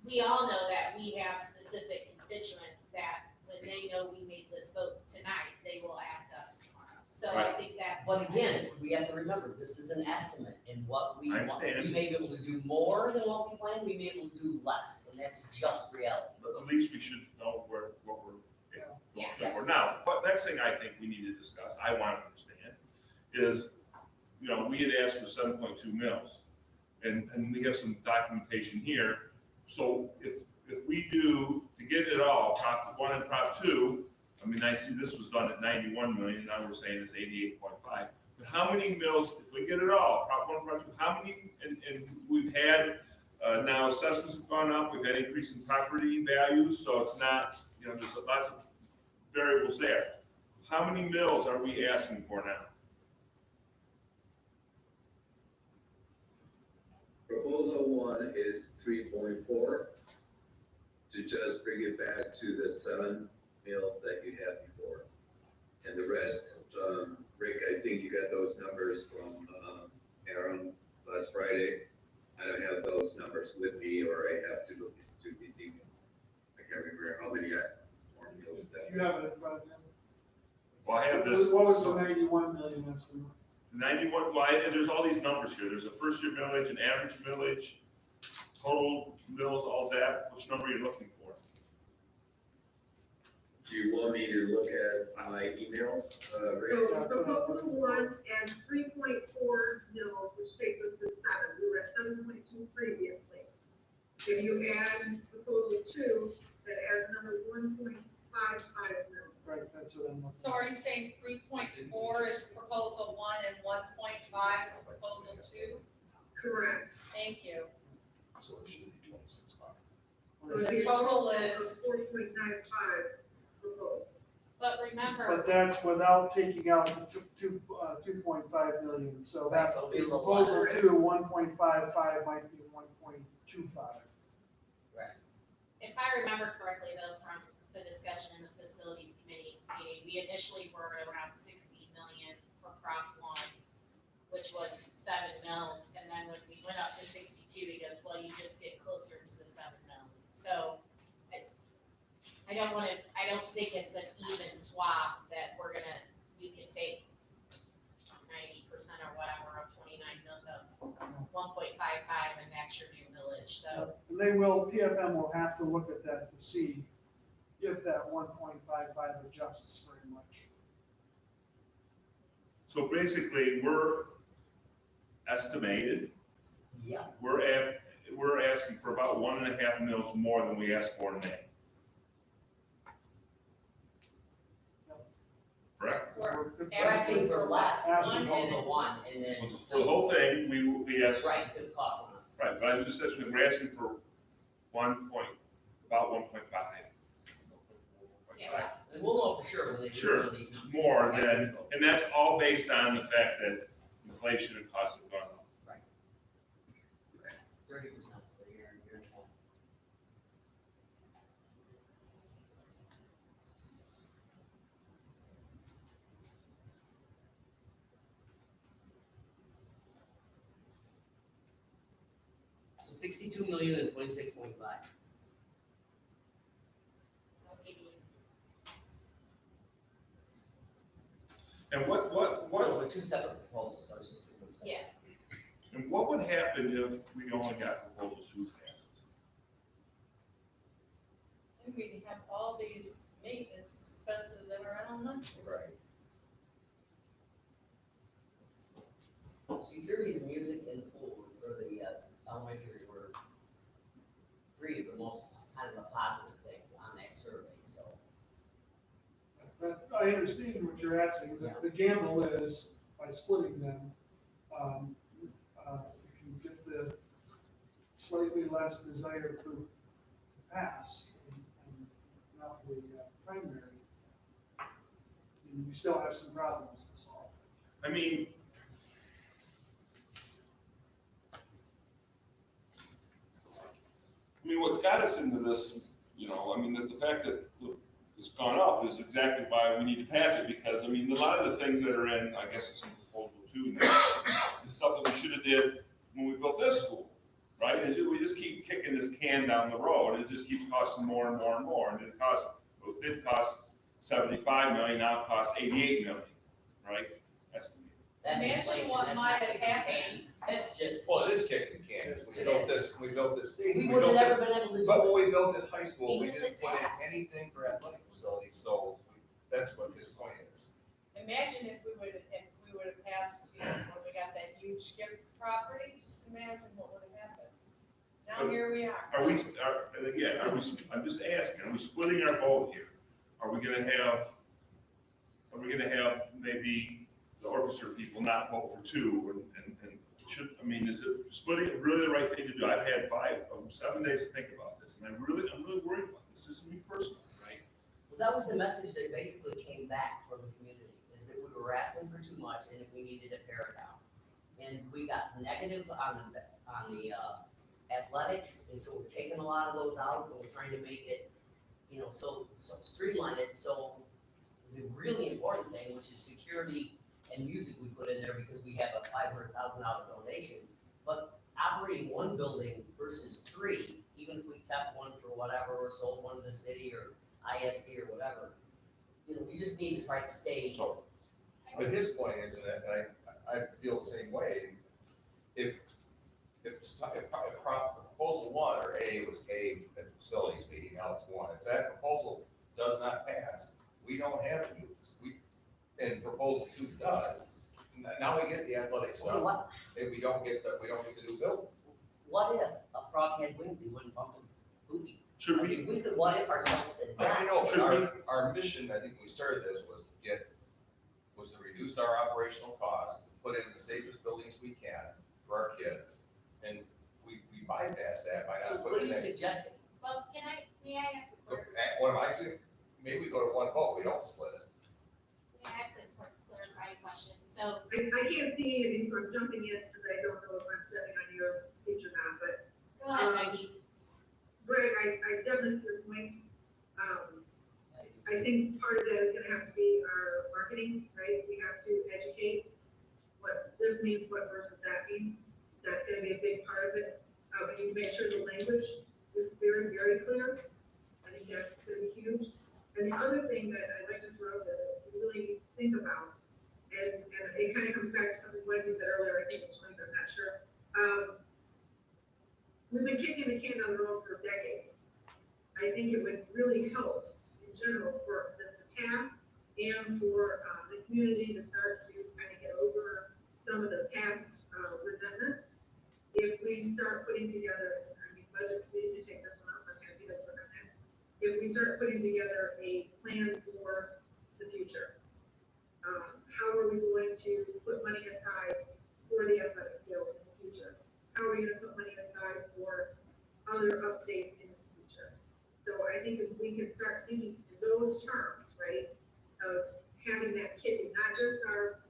we all know that we have specific constituents that when they know we made this vote tonight, they will ask us tomorrow. So I think that's. But again, we have to remember, this is an estimate, and what we I want, understand. we may be able to do more than what we planned, we may be able to do less, and that's just reality. But at least we should know what we're. Yeah. For now, but next thing I think we need to discuss, I want to understand, is, we had asked for 7.2 mils. And we have some documentation here. So if we do, to get it all, Prop 1 and Prop 2, I mean, I see this was done at 91 million, now we're saying it's 88.5. But how many mils, if we get it all, Prop 1, Prop 2, how many, and we've had, now assessments have gone up, we've had increase in property values, so it's not, there's lots of variables there. How many mills are we asking for now? Proposal one is 3.4, to just bring it back to the 7 mills that you had before. And the rest, Rick, I think you got those numbers from Aaron last Friday. I don't have those numbers with me, or I have to look into this evening. I can't remember how many more mills that. You have it in front of you. Well, I have this. What was the 91 million estimate? 91, and there's all these numbers here. There's a first year millage, an average millage, total mills, all that. Which number are you looking for? Do you want me to look at my email, Rick? So proposal one and 3.4 mils, which takes us to 7. We were at 7.2 previously. If you add proposal two, that adds another 1.55 mils. Right, that's what I'm looking. So are you saying 3.4 is proposal one and 1.5 is proposal two? Correct. Thank you. So it should be 26.5. So it'd be a total is- 4.95 proposed. But remember, But that's without taking out the 2.5 million, so Right, so it'll be a little proposal less. 2, 1.55 might be 1.25. if I remember correctly though, from the discussion in the facilities committee meeting, we initially were around 60 million for Prop 1, which was 7 mils, and then when we went up to 62, he goes, well, you just get closer to the 7 mils. So I don't think it's an even swap that you can take 90% or whatever of 29 of 1.55 and that's your new millage, so. And PFM will have to look at that to see if that 1.55 adjusts very much. So basically, we're estimated, Yeah, we're asking for about 1.5 mils more than we asked for in May. Correct? We're asking for less, After one proposal one, and then. For the whole thing, we asked, Right, because cost went up. right, but I just said, we're asking for about 1.5. Yeah. And we'll know for sure when they Sure. do these numbers. More than, and that's all based on the fact that inflation and costs have gone up. 30% per year and year and a half. $62,026,500. And what, Well, the two separate proposals, so I was just doing them separate. Yeah, and what would happen if we only got proposal 2 passed? And we have all these maintenance expenses that are on us. Right. So usually the music and pool, or the elementary were three of the most kind of the positive things on that survey, so. But I understand what you're asking, the gamble is by splitting them, if you get the slightly less desired group to pass, and not the primary, you still have some problems to solve. I mean, what's got us into this, the fact that it's gone up is exactly why we need to pass it, because, a lot of the things that are in, I guess it's in proposal 2 now, the stuff that we should have did when we built this school, right? We just keep kicking this can down the road, and it just keeps costing more and more and more, and it did cost 75 million, now it costs 88 million, right? Estimated. That's Imagine inflation, what that's might not have kicking happened. That's just, Well, it is kicking cans. We built this stadium. we would have built never this- been able to do But it. when we built this high school, we Even if didn't it put in passed. anything for athletic facilities, so that's what his point is. Imagine if we would have passed, when we got that huge skip property, just imagine what would have happened. Now here we are. And again, I'm just asking, are we splitting our vote here? Are we gonna have maybe the orchestra people not vote for 2, and is it splitting really the right thing to do? I've had 7 days to think about this, and I'm really worried about this. This is me personally, right? Well, that was the message that basically came back from the community, is that we were asking for too much and that we needed to pare it down. And we got negative on the athletics, and so we're taking a lot of those out, and we're trying to make it, so streamline it, so the really important thing, which is security and music, we put in there because we have a $500,000 donation. But operating one building versus 3, even if we kept one for whatever, or sold one to the city or ISD or whatever, we just need to try to stay. So, but his point is, and I feel the same way, if proposal 1 or A was A at the facilities meeting, now it's 1. If that proposal does not pass, we don't have to use, and proposal 2 does, now we get the athletic Okay, stuff, what, and we don't get the new building. what if a frog had wings, he wouldn't bump his booty? Should I we, mean, we could what if ourselves to I that. know, Should but our mission, I think when we started this, was to reduce our operational costs, put in the safest buildings we can for our kids, and we bypass that by So not what are putting you that. suggesting? well, may I ask a Look, quick, what am I saying? Maybe we go to 1 vote, we don't split it. may I ask a quick clarifying question? So, I can't see anything, so I'm jumping in because I don't know if I'm stepping on your speech or not, but go ahead, Maggie. Greg, I definitely see your point. I think part of that is gonna have to be our marketing, right? We have to educate what this means, what versus that means. That's gonna be a big part of it. We need to make sure the language is very, very clear. I think that's gonna be huge. And the other thing that I'd like to throw that we really need to think about, and it kind of comes back to something Wendy said earlier, I think it was Wendy, I'm not sure. We've been kicking the can down the road for decades. I think it would really help in general for this to pass and for the community to start to kind of get over some of the past resentments. If we start putting together, budget, we need to take this one up, I'm gonna do this one next. If we start putting together a plan for the future, how are we going to put money aside for the athletic field in the future? How are we gonna put money aside for other updates in the future? So I think if we can start thinking in those terms, right, of having that kitty, not just our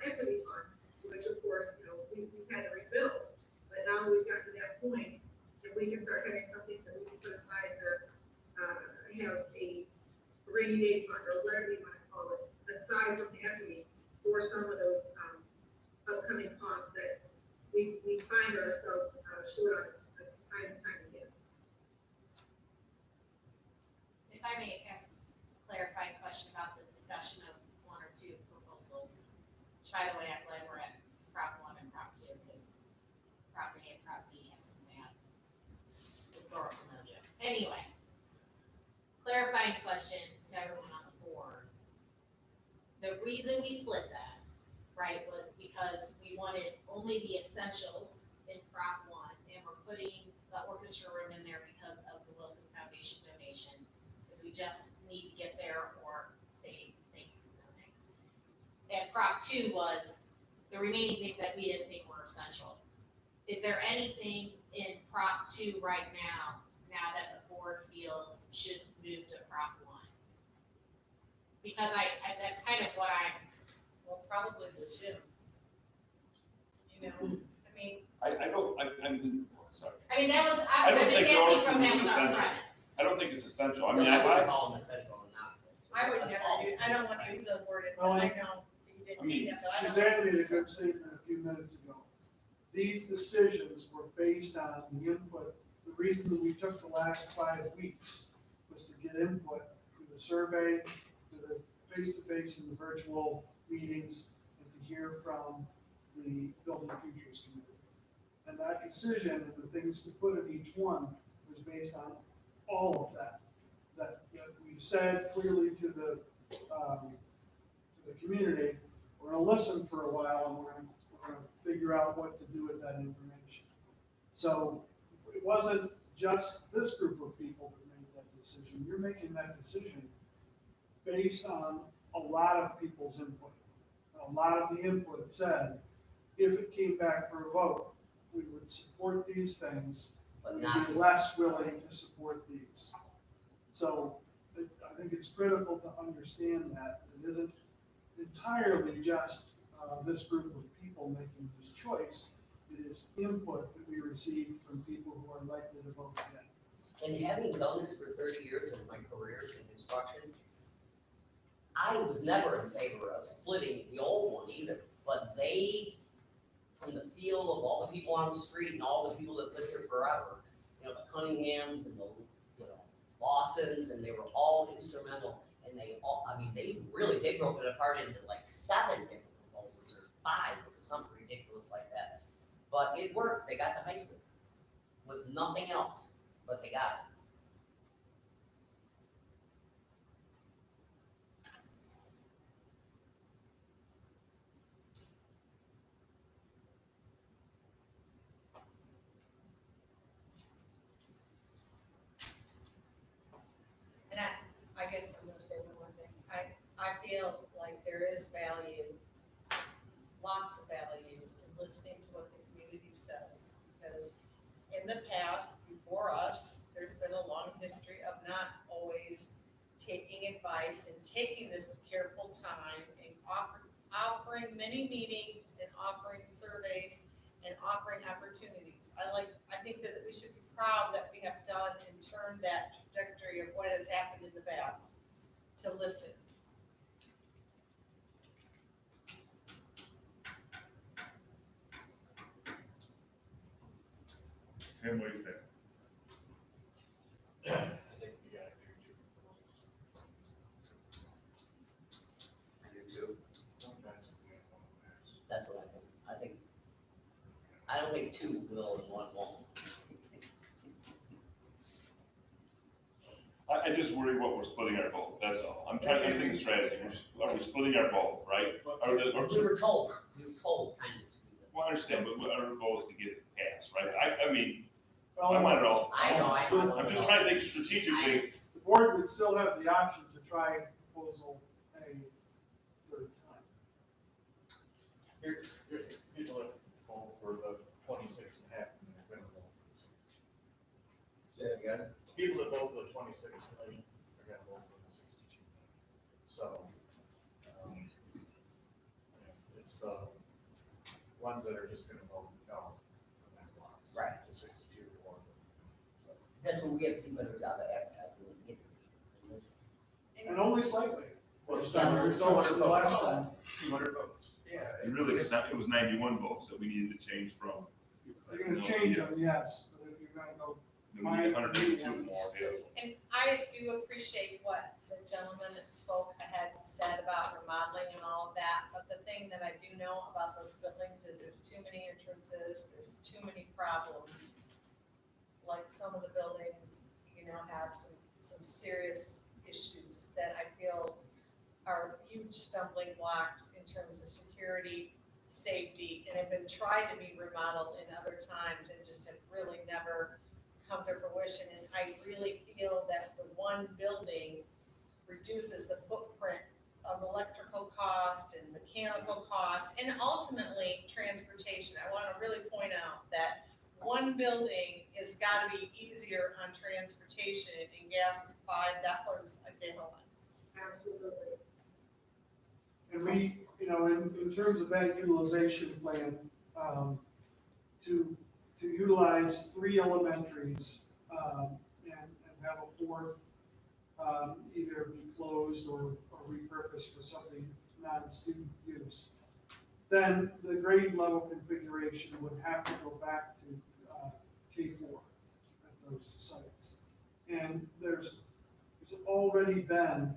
equity fund, which of course, we've had to rebuild, but now we've gotten to that point that we can start having something that we can put aside to, have a rainy day fund or whatever you want to call it, aside from the equity for some of those, upcoming costs that we find ourselves, short on try to act like we're at Prop 1 and Prop 2, because Prop A and Prop B have some bad historical mojo. Anyway, clarifying question to everyone on the board. The reason we split that, right, was because we wanted only the essentials in Prop 1, and we're putting the orchestra room in there because of the Wilson Foundation donation, because we just need to get there or say thanks, no thanks. And Prop 2 was the remaining things that we didn't think were essential. Is there anything in Prop 2 right now that the board feels should move to Prop 1? Because that's kind of what Well, probably the gym. You know, I mean, I'm sorry. I mean, that was, I I'm don't just think asking those from are that essential. premise. I don't think it's essential. I No, mean, I wouldn't I call them essential and not essential. I would That's never all. use, I don't want to use the word, Well, I know you didn't I mean, mean that, but I don't. Suzanne want to made a use good statement a few minutes ago. These decisions were based on the input. The reason that we took the last 5 weeks was to get input through the survey, to the face-to-face and the virtual meetings, and to hear from the Building Futures Committee. And that decision and the things to put in each one was based on all of that. That, you know, we said clearly to the community, we're gonna listen for a while and we're gonna figure out what to do with that information. So it wasn't just this group of people that made that decision. You're making that decision based on a lot of people's input. A lot of the input said, if it came back for a vote, we would support these things, But we'd not, be less willing to support these. So I think it's critical to understand that it isn't entirely just this group of people making this choice. It is input that we receive from people who are likely to vote again. and having done this for 30 years of my career in construction, I was never in favor of splitting the old one either, but they, from the feel of all the people on the street and all the people that lived here forever, you know, the Cunninghams and the, you know, Lawsons, and they were all instrumental, and they all, I mean, they broke it apart into like 7 different proposals, or 5, or something ridiculous like that. But it worked, they got the high school, with nothing else, but they got it. And I guess I'm gonna say one more thing. I feel like there is value, lots of value in listening to what the community says. Because in the past, before us, there's been a long history of not always taking advice and taking this careful time and offering many meetings and offering surveys and offering opportunities. I think that we should be proud that we have done and turned that trajectory of what has happened in the past to listen. Tim, what do you think? I think we gotta do 2 proposals. You too. Sometimes we have one max. That's what I think. I don't think 2 will and 1 won't. I just worry what we're splitting our vote, that's all. I'm thinking strategy. Are we splitting our vote, right? We were told kind of to do this. Well, I understand, but our goal is to get it passed, right? I mean, I Well, want it all. I know. I'm just trying to think strategically. the board would still have the option to try proposal A third time. Here's people that vote for the 26.5 million are gonna vote for this. Say it again. People that vote for the 26 million are gonna vote for the 62 million. So, it's the ones that are just gonna vote no on that block. Right. The 62 or. That's when we have to do a better job of advertising and getting people. And only slightly. Well, Based on the results of the last time. 200 votes. Yeah. And really, it was 91 votes that we needed to change from. You're gonna change them, yes, but if you're gonna go then we need 182 more, yeah. And I do appreciate what the gentleman that spoke ahead said about remodeling and all of that, but the thing that I do know about those buildings is there's too many entrances, there's too many problems. Like some of the buildings, have some serious issues that I feel are huge stumbling blocks in terms of security, safety, and have been tried to be remodeled in other times and just have really never come to fruition. And I really feel that the one building reduces the footprint of electrical cost and mechanical cost, and ultimately transportation. I want to really point out that one building has got to be easier on transportation, and gas is $5 a gallon. Absolutely. And we, in terms of that utilization plan, to utilize 3 elementaries, and have a 4th, either be closed or repurposed for something non-student use, then the grade level configuration would have to go back to K4 at those sites. And there's already been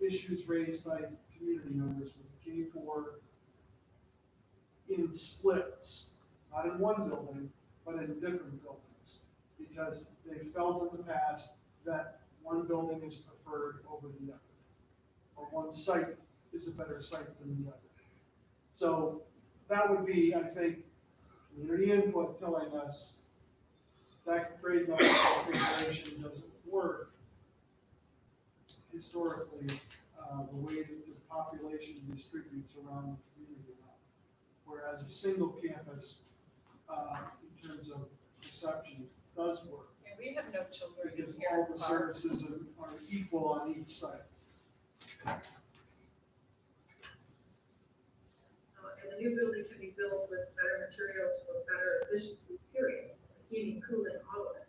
issues raised by community members with K4 in splits, not in one building, but in different buildings, because they felt in the past that one building is preferred over the other, or one site is a better site than the other. So that would be, I think, community input telling us that grade level configuration doesn't work historically, the way that the population distributes around the community now. Whereas a single campus, in terms of perception, does work, And we have no children because here. all the services are equal on each site. And the new building can be built with better materials for better efficiency, period. Heating, cooling, all of it.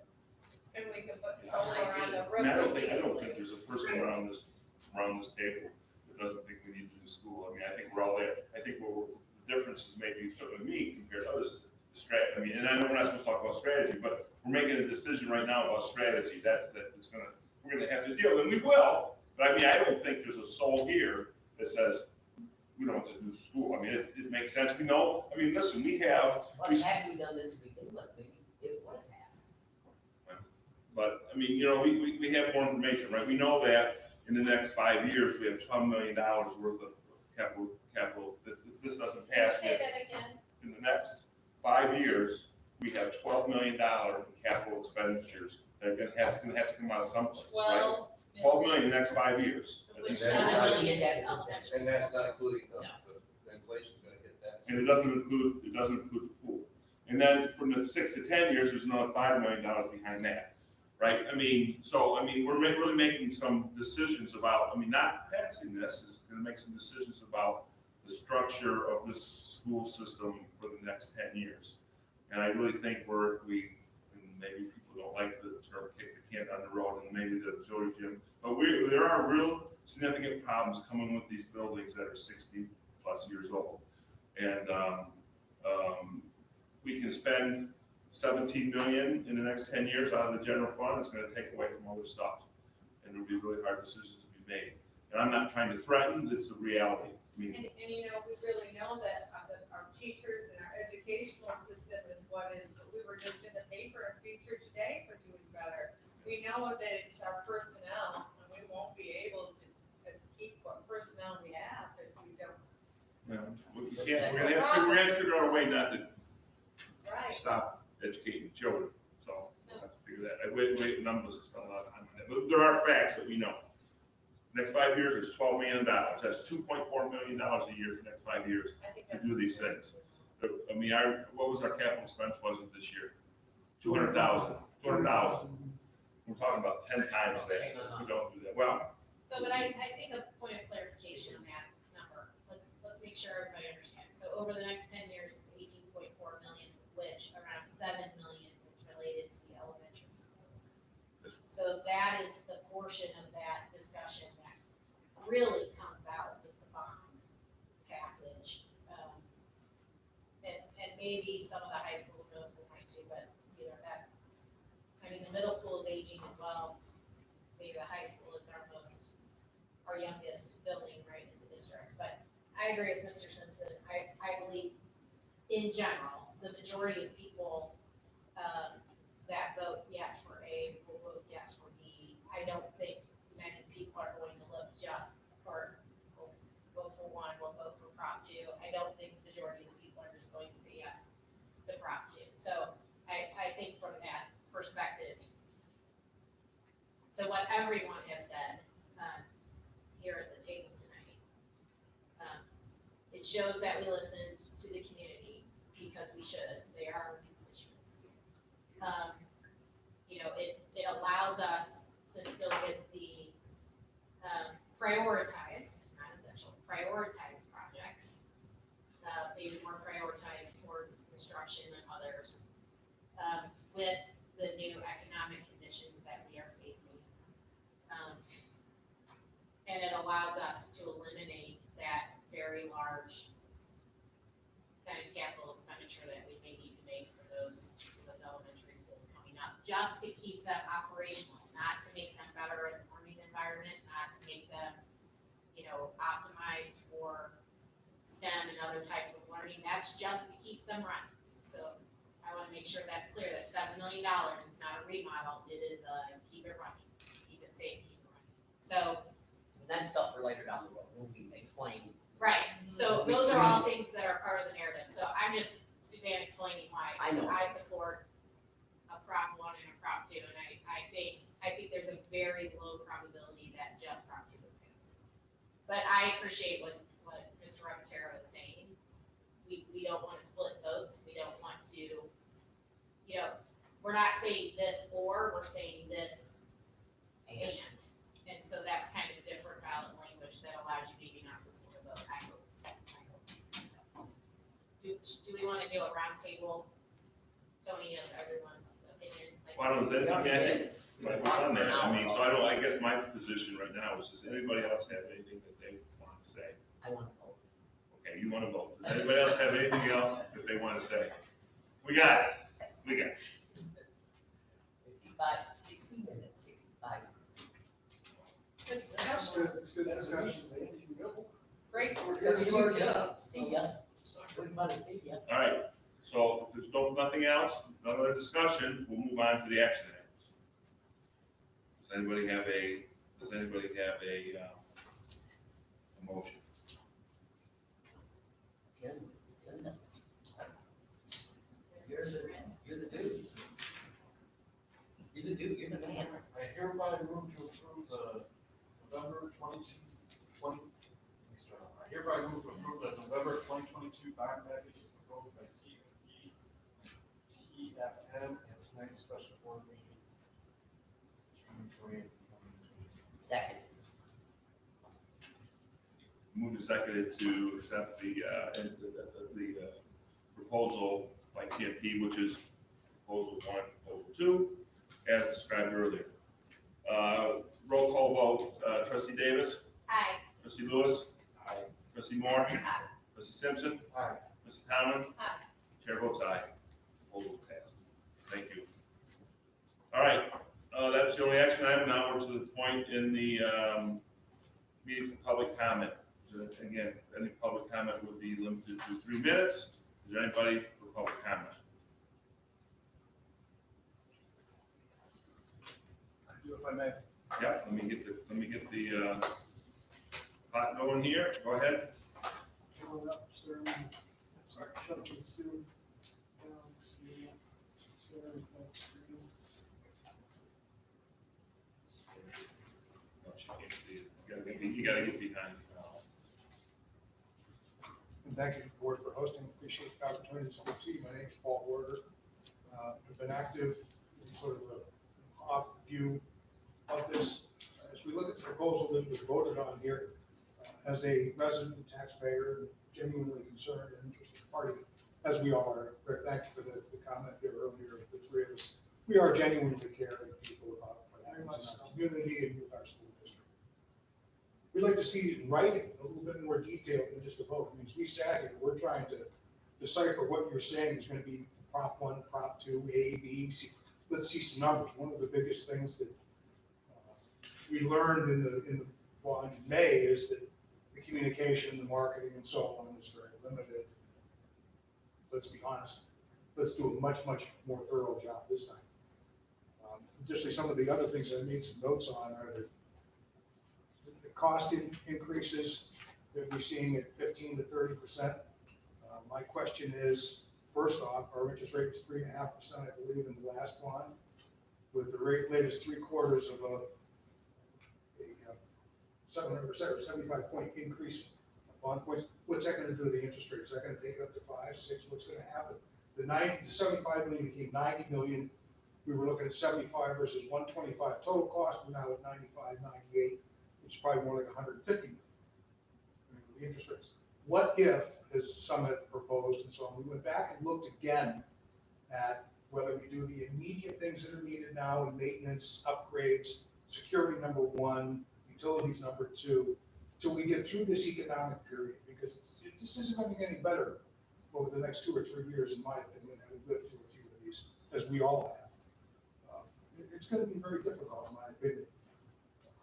And we can put solar on the roof. And I don't think there's a person around this table that doesn't think we need to do school. I mean, I think we're all there. I think the difference is maybe certainly me compared to others is the strategy. I mean, and I know we're not supposed to talk about strategy, but we're making a decision right now about strategy we're gonna have to deal, and we will. But I mean, I don't think there's a soul here that says we don't want to do school. I mean, it makes sense. We know. I mean, listen, we have. But had we done this to begin with, maybe it would have passed. But, I mean, we have more information, right? We know that in the next 5 years, we have $12 million worth of capital. If this doesn't pass, Say that again. in the next 5 years, we have $12 million in capital expenditures that are gonna have to come out of someplace, right? 12 million in the next 5 years. Which That's $7 not- million that's is not- elementary. And that's not including No. the inflation's gonna hit that. And it doesn't include the pool. And then from the 6 to 10 years, there's another $5 million behind that, right? I mean, we're really making some decisions about, not passing this, is gonna make some decisions about the structure of this school system for the next 10 years. And I really think and maybe people don't like the term kick the can down the road, and maybe the Jody Gym, but there are real significant problems coming with these buildings that are 60 plus years old. And, we can spend 17 million in the next 10 years out of the general fund. It's gonna take away from other stuff. And it'll be really hard decisions to be made. And I'm not trying to threaten, it's a reality. I mean, And we really know that our teachers and our educational system is we were just in the paper and featured today for doing better. We know that it's our personnel, and we won't be able to keep what personnel we have if we don't. we're gonna have to figure out a way not to Right. stop educating children. So we'll have to figure that. Numbers is spent a lot of time on that. But there are facts that we know. Next 5 years is $12 million. That's $2.4 million a year for the next 5 years I think to that's. do these things. I mean, what was our capital expense budget this year? 200,000. 200,000. We're talking about 10 times that if we don't do that. Well, So, but I think a point of clarification on that number, let's make sure everybody understands. So over the next 10 years, it's 18.4 million, of which around 7 million is related to the elementary schools. So that is the portion of that discussion that really comes out with the bond passage. And maybe some of the high school, middle school might too, but mean, the middle school is aging as well. Maybe the high school is our youngest building right in the district, but I agree with Mr. Simpson. I believe in general, the majority of people, that vote yes for A will vote yes for B. I don't think many people are going to look just or vote for one, will vote for Prop two. I don't think the majority of the people are just going to say yes to Prop two. So I think from that perspective, so what everyone has said, here at the table tonight, it shows that we listened to the community because we should. They are our constituents. It allows us to still get the prioritized, not essential, prioritized projects, maybe more prioritized towards construction and others, with the new economic conditions that we are facing. And it allows us to eliminate that very large kind of capital expenditure that we may need to make for those elementary schools coming up, just to keep them operational, not to make them better as a learning environment, not to make them, optimized for STEM and other types of learning. That's just to keep them running. So I want to make sure that's clear, that $7 million is not a remodel, it is keep it running, keep it safe, keep it running. So, And that's stuff for later down the road, when we can explain. right, so those are all things that are part of the narrative. So I'm just, Suzanne, explaining why I know. I support a Prop one and a Prop two, and I think there's a very low probability that just Prop two will pass. But I appreciate what Mr. Repatero is saying. We don't want to split votes, we don't want to, we're not saying this or, we're saying this and. And so that's kind of different ballot language that allows you maybe not to split a vote, I hope. Do we want to do a roundtable, Tony, of everyone's opinion? Well, does anybody, I think, like, we're on there, I guess my position right now is, does anybody else have anything that they want to say? I want to vote. Okay, you want to vote. Does anybody else have anything else that they want to say? We got it. 60 minutes, 65 minutes. Good It's discussion. good, it's good discussion. Great. So you are done. See ya. Everybody, see ya. All right, so if there's nothing else, no other discussion, we'll move on to the action items. Does anybody have a motion? Ken, that's- You're the dude. You're the dude, you're the man. I hereby move to approve the November 2020, I hereby move to approve the November 2022 bond package proposed by TEFM and tonight's special board meeting, June 20th, 2022. Second. Moved and seconded to accept the proposal by TMP, which is proposal 1, proposal 2, as described earlier. Roll call vote, trustee Davis, Aye. trustee Lewis, Aye. trustee Moore, trustee Simpson, Aye. Mr. Tomlin. Aye. Chair votes aye. Proposal passed. Thank you. All right, that's the only action item. Now we're to the point in the meeting for public comment. So again, any public comment would be limited to 3 minutes. Is there anybody for public comment? If I may. Yeah, let me get the pot going here. Go ahead. Coming up, sir. Sorry, shut up the Zoom. See, share that screen. No, she can't see it. You gotta get behind. And thank you, board, for hosting. Appreciate the opportunity to speak. My name is Paul Warder. I've been active in sort of the off view of this. As we look at the proposal that was voted on here, as a resident and taxpayer, genuinely concerned and interested party, as we all are. Rick, thank you for the comment there earlier, the three of us. We are genuinely caring people about what happens in our community and with our school district. We'd like to see it in writing, a little bit more detailed than just a vote. I mean, as we sat here, we're trying to decipher what you're saying is going to be Prop 1, Prop 2, A, B, C. let's see some numbers. One of the biggest things that we learned in the bond in May is that the communication, the marketing and so on is very limited. Let's be honest, let's do a much, much more thorough job this time. Additionally, some of the other things I made some notes on are the cost increases that we're seeing at 15 to 30%. My question is, first off, our interest rate was 3.5%, I believe, in the last bond, with the latest 3/4 of a 75 point increase of bond points. What's that gonna do to the interest rate? Is that gonna take it up to 5, 6? What's gonna happen? The 75 million became 90 million. We were looking at 75 versus 125 total cost. We're now at 95, 98, which is probably more like 150 million. The interest rates. What if, as some had proposed and so on, we went back and looked again at whether we do the immediate things that are needed now in maintenance, upgrades, security number 1, utilities number 2, till we get through this economic period, because this isn't going to get any better over the next 2 or 3 years, in my opinion, and we've lived through a few of these, as we all have. It's going to be very difficult, in my opinion.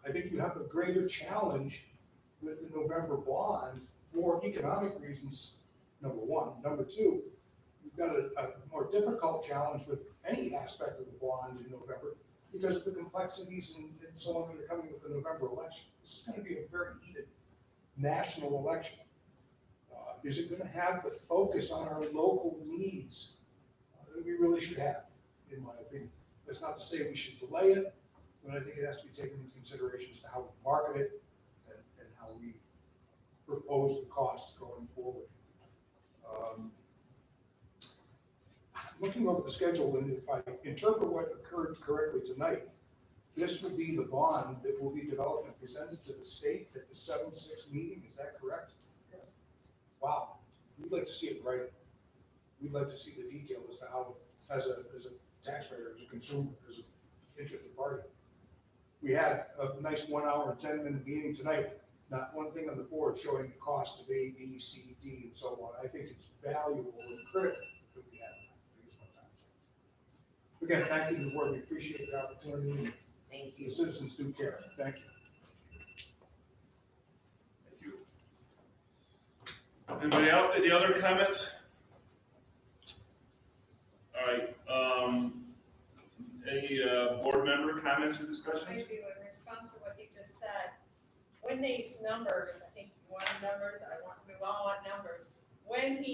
I think you have a greater challenge with the November bond for economic reasons, number 1. Number 2, you've got a more difficult challenge with any aspect of the bond in November because of the complexities and so on that are coming with the November election. This is going to be a very heated national election. Is it going to have the focus on our local needs that we really should have, in my opinion? That's not to say we should delay it, but I think it has to be taken into consideration as to how we market it and how we propose the costs going forward. Looking over the schedule, and if I interpret what occurred correctly tonight, this will be the bond that will be developed and presented to the state at the 7/6 meeting. Is that correct? Wow. We'd like to see it right. We'd like to see the detail as to how, as a taxpayer, as a consumer, as an interested party. We had a nice 1 hour and 10-minute meeting tonight. Not one thing on the board showing the cost of A, B, C, D, and so on. I think it's valuable and critical that we have that. Again, thank you to the board. We appreciate the opportunity. Thank you. The citizens do care. Thank you. Thank you. Anybody else, any other comments? All right, any board member comments or I discussions? do, in response to what he just said, when these numbers, I think you want numbers, we all want numbers. When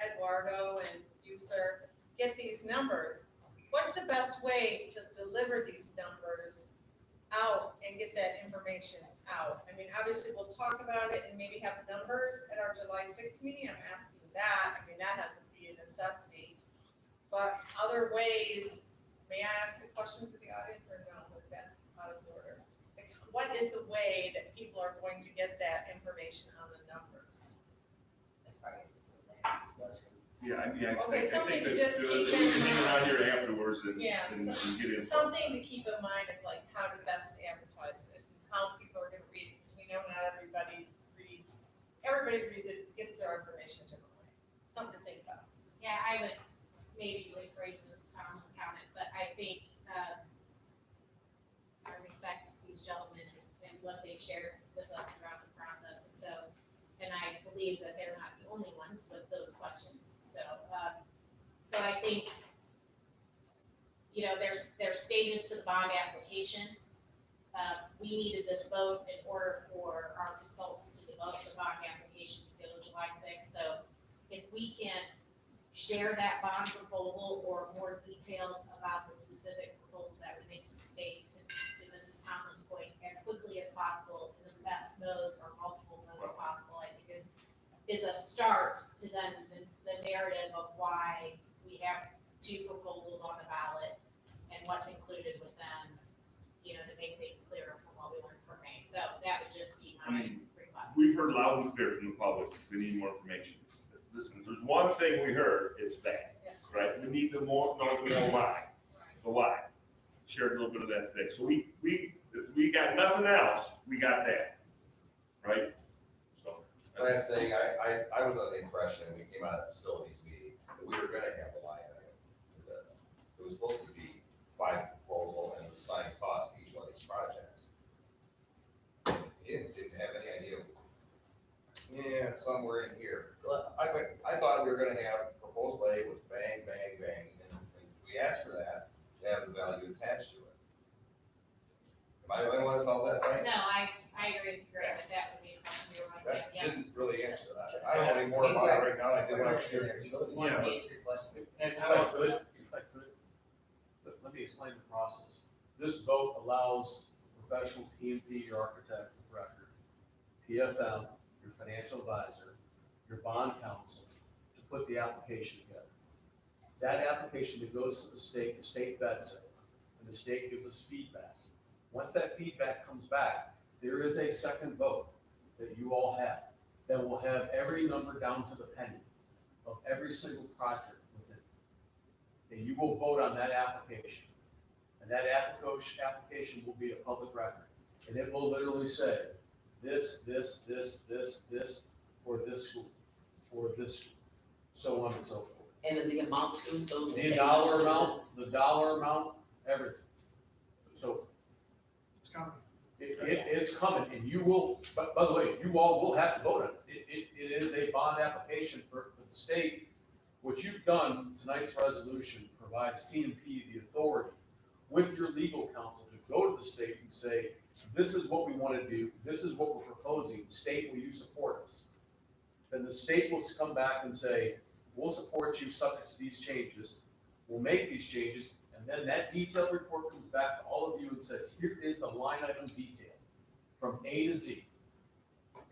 Eduardo and you, sir, get these numbers, what's the best way to deliver these numbers out and get that information out? I mean, obviously, we'll talk about it and maybe have numbers at our July 6th meeting. I'm asking that. I mean, that has to be a necessity. But other ways, may I ask a question to the audience or no? Is that out of order? Like, what is the way that people are going to get that information on the numbers? That's probably the next discussion. Yeah, I Okay, something think to that just we keep can in hang mind. around here afterwards and Yeah, get in. Something to keep in mind of like how to best advertise it, and how people are gonna read it, because we know not everybody reads it, gets their information differently. Something to think about. Yeah, I would maybe rephrase Mrs. Tomlin's comment, but I think, I respect these gentlemen and what they've shared with us throughout the process, and so, and I believe that they're not the only ones with those questions, so, so I think, you know, there's stages to the bond application. We needed this vote in order for our consultants to develop the bond application to go to July 6th, so if we can share that bond proposal or more details about the specific proposal that we make to the state, to Mrs. Tomlin's point, as quickly as possible, in the best modes or multiple modes possible, I think is a start to then the narrative of why we have 2 proposals on the ballot and what's included with them, you know, to make things clearer from what we learned from May. So that would just be my request. We've heard loud and clear from the public, we need more information. Listen, if there's one thing we heard, it's that, right? We need know the more why, the why. Shared a little bit of that today. So if we got nothing else, we got that, right? So. Last thing, I was under the impression when we came out of the facilities meeting that we were gonna have a line item for this. It was supposed to be provide the proposal and the site cost of each one of these projects. He didn't seem to have any idea. Yeah, somewhere in here. I thought we were gonna have proposal A with bang, bang, bang, and we asked for that, to have the value attached to it. Am I the only one that felt that way? No, I agree with you, Greg, that was the impression we were going to That get, yes. didn't really answer that. I don't know any more about it right now than I did when I was here in the facility. He wants to Yeah. answer your question. And if I could, let me explain the process. This vote allows professional TMP, your architect of record, PFM, your financial advisor, your bond counsel, to put the application together. That application that goes to the state vets it, and the state gives us feedback. Once that feedback comes back, there is a second vote that you all have, that will have every number down to the penny of every single project within it. And you will vote on that application. And that application will be a public record. And it will literally say, this, for this school, so on and so forth. And then the amount too, so. The dollar amount, everything. So It's coming. it's coming, and you will, but by the way, you all will have to vote on it. It is a bond application for the state. What you've done, tonight's resolution provides TMP the authority with your legal counsel to go to the state and say, this is what we want to do, this is what we're proposing, state, will you support us? Then the state will come back and say, we'll support you subject to these changes, we'll make these changes, and then that detailed report comes back to all of you and says, here is the line item detail from A to Z,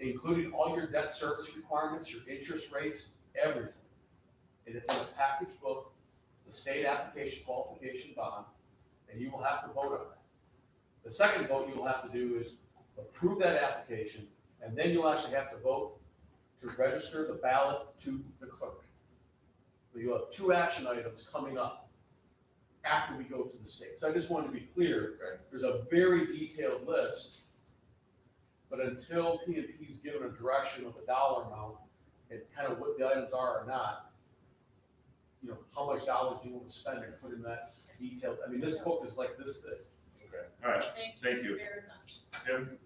including all your debt service requirements, your interest rates, everything. And it's in a package book, it's a state application qualification bond, and you will have to vote on that. The second vote you will have to do is approve that application, and then you'll actually have to vote to register the ballot to the clerk. So you'll have two action items coming up after we go to the state. So I just wanted to be clear, there's a very detailed list, but until TNP is given a direction of a dollar amount and kind of what the items are or not, you know, how much dollars do you want to spend and put in that detailed, I mean, this book is like this thick. Okay. All right, thank you. Very much. Tim?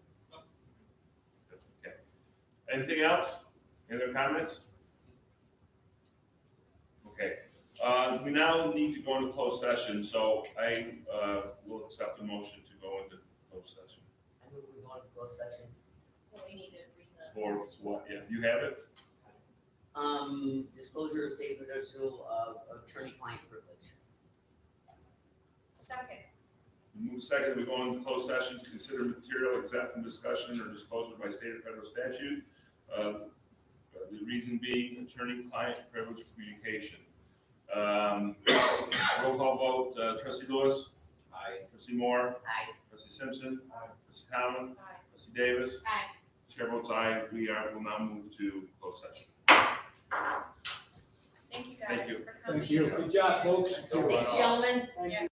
Okay. Anything else? Any other comments? Okay, we now need to go into closed session, so I will accept the motion to go into closed session. I move we go into closed session. Well, we need to read the. For what, yeah, you have it? Disclosure of state potential of attorney-client privilege. Second. Move second, we go into closed session to consider material exempt from discussion or disclosure by state or federal statute. The reason being attorney-client privilege communication. Roll call vote, trustee Lewis. Aye. Trustee Moore. Aye. Trustee Simpson. Aye. Trustee Cowan. Aye. Trustee Davis. Aye. Chair votes aye. Will now move to closed session. Thank you Thank you. guys for coming. Thank you. Good job, folks. Thanks, gentlemen. Yeah.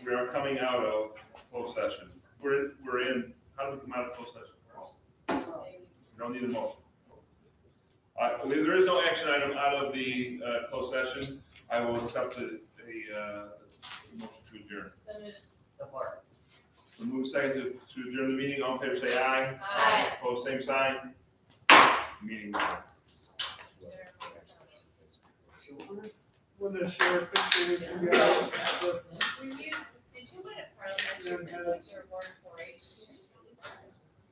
we are coming out of closed session. We're in, how do we come out of closed session? We don't need a motion. There is no action item out of the closed session. I will accept a motion to adjourn. So moved. Support. We move second to adjourn the meeting. All in favor, say aye. Aye. Opposed, same sign. Meeting adjourned. We're gonna share a picture with you guys. Did you win a parliamentary procedure award for H?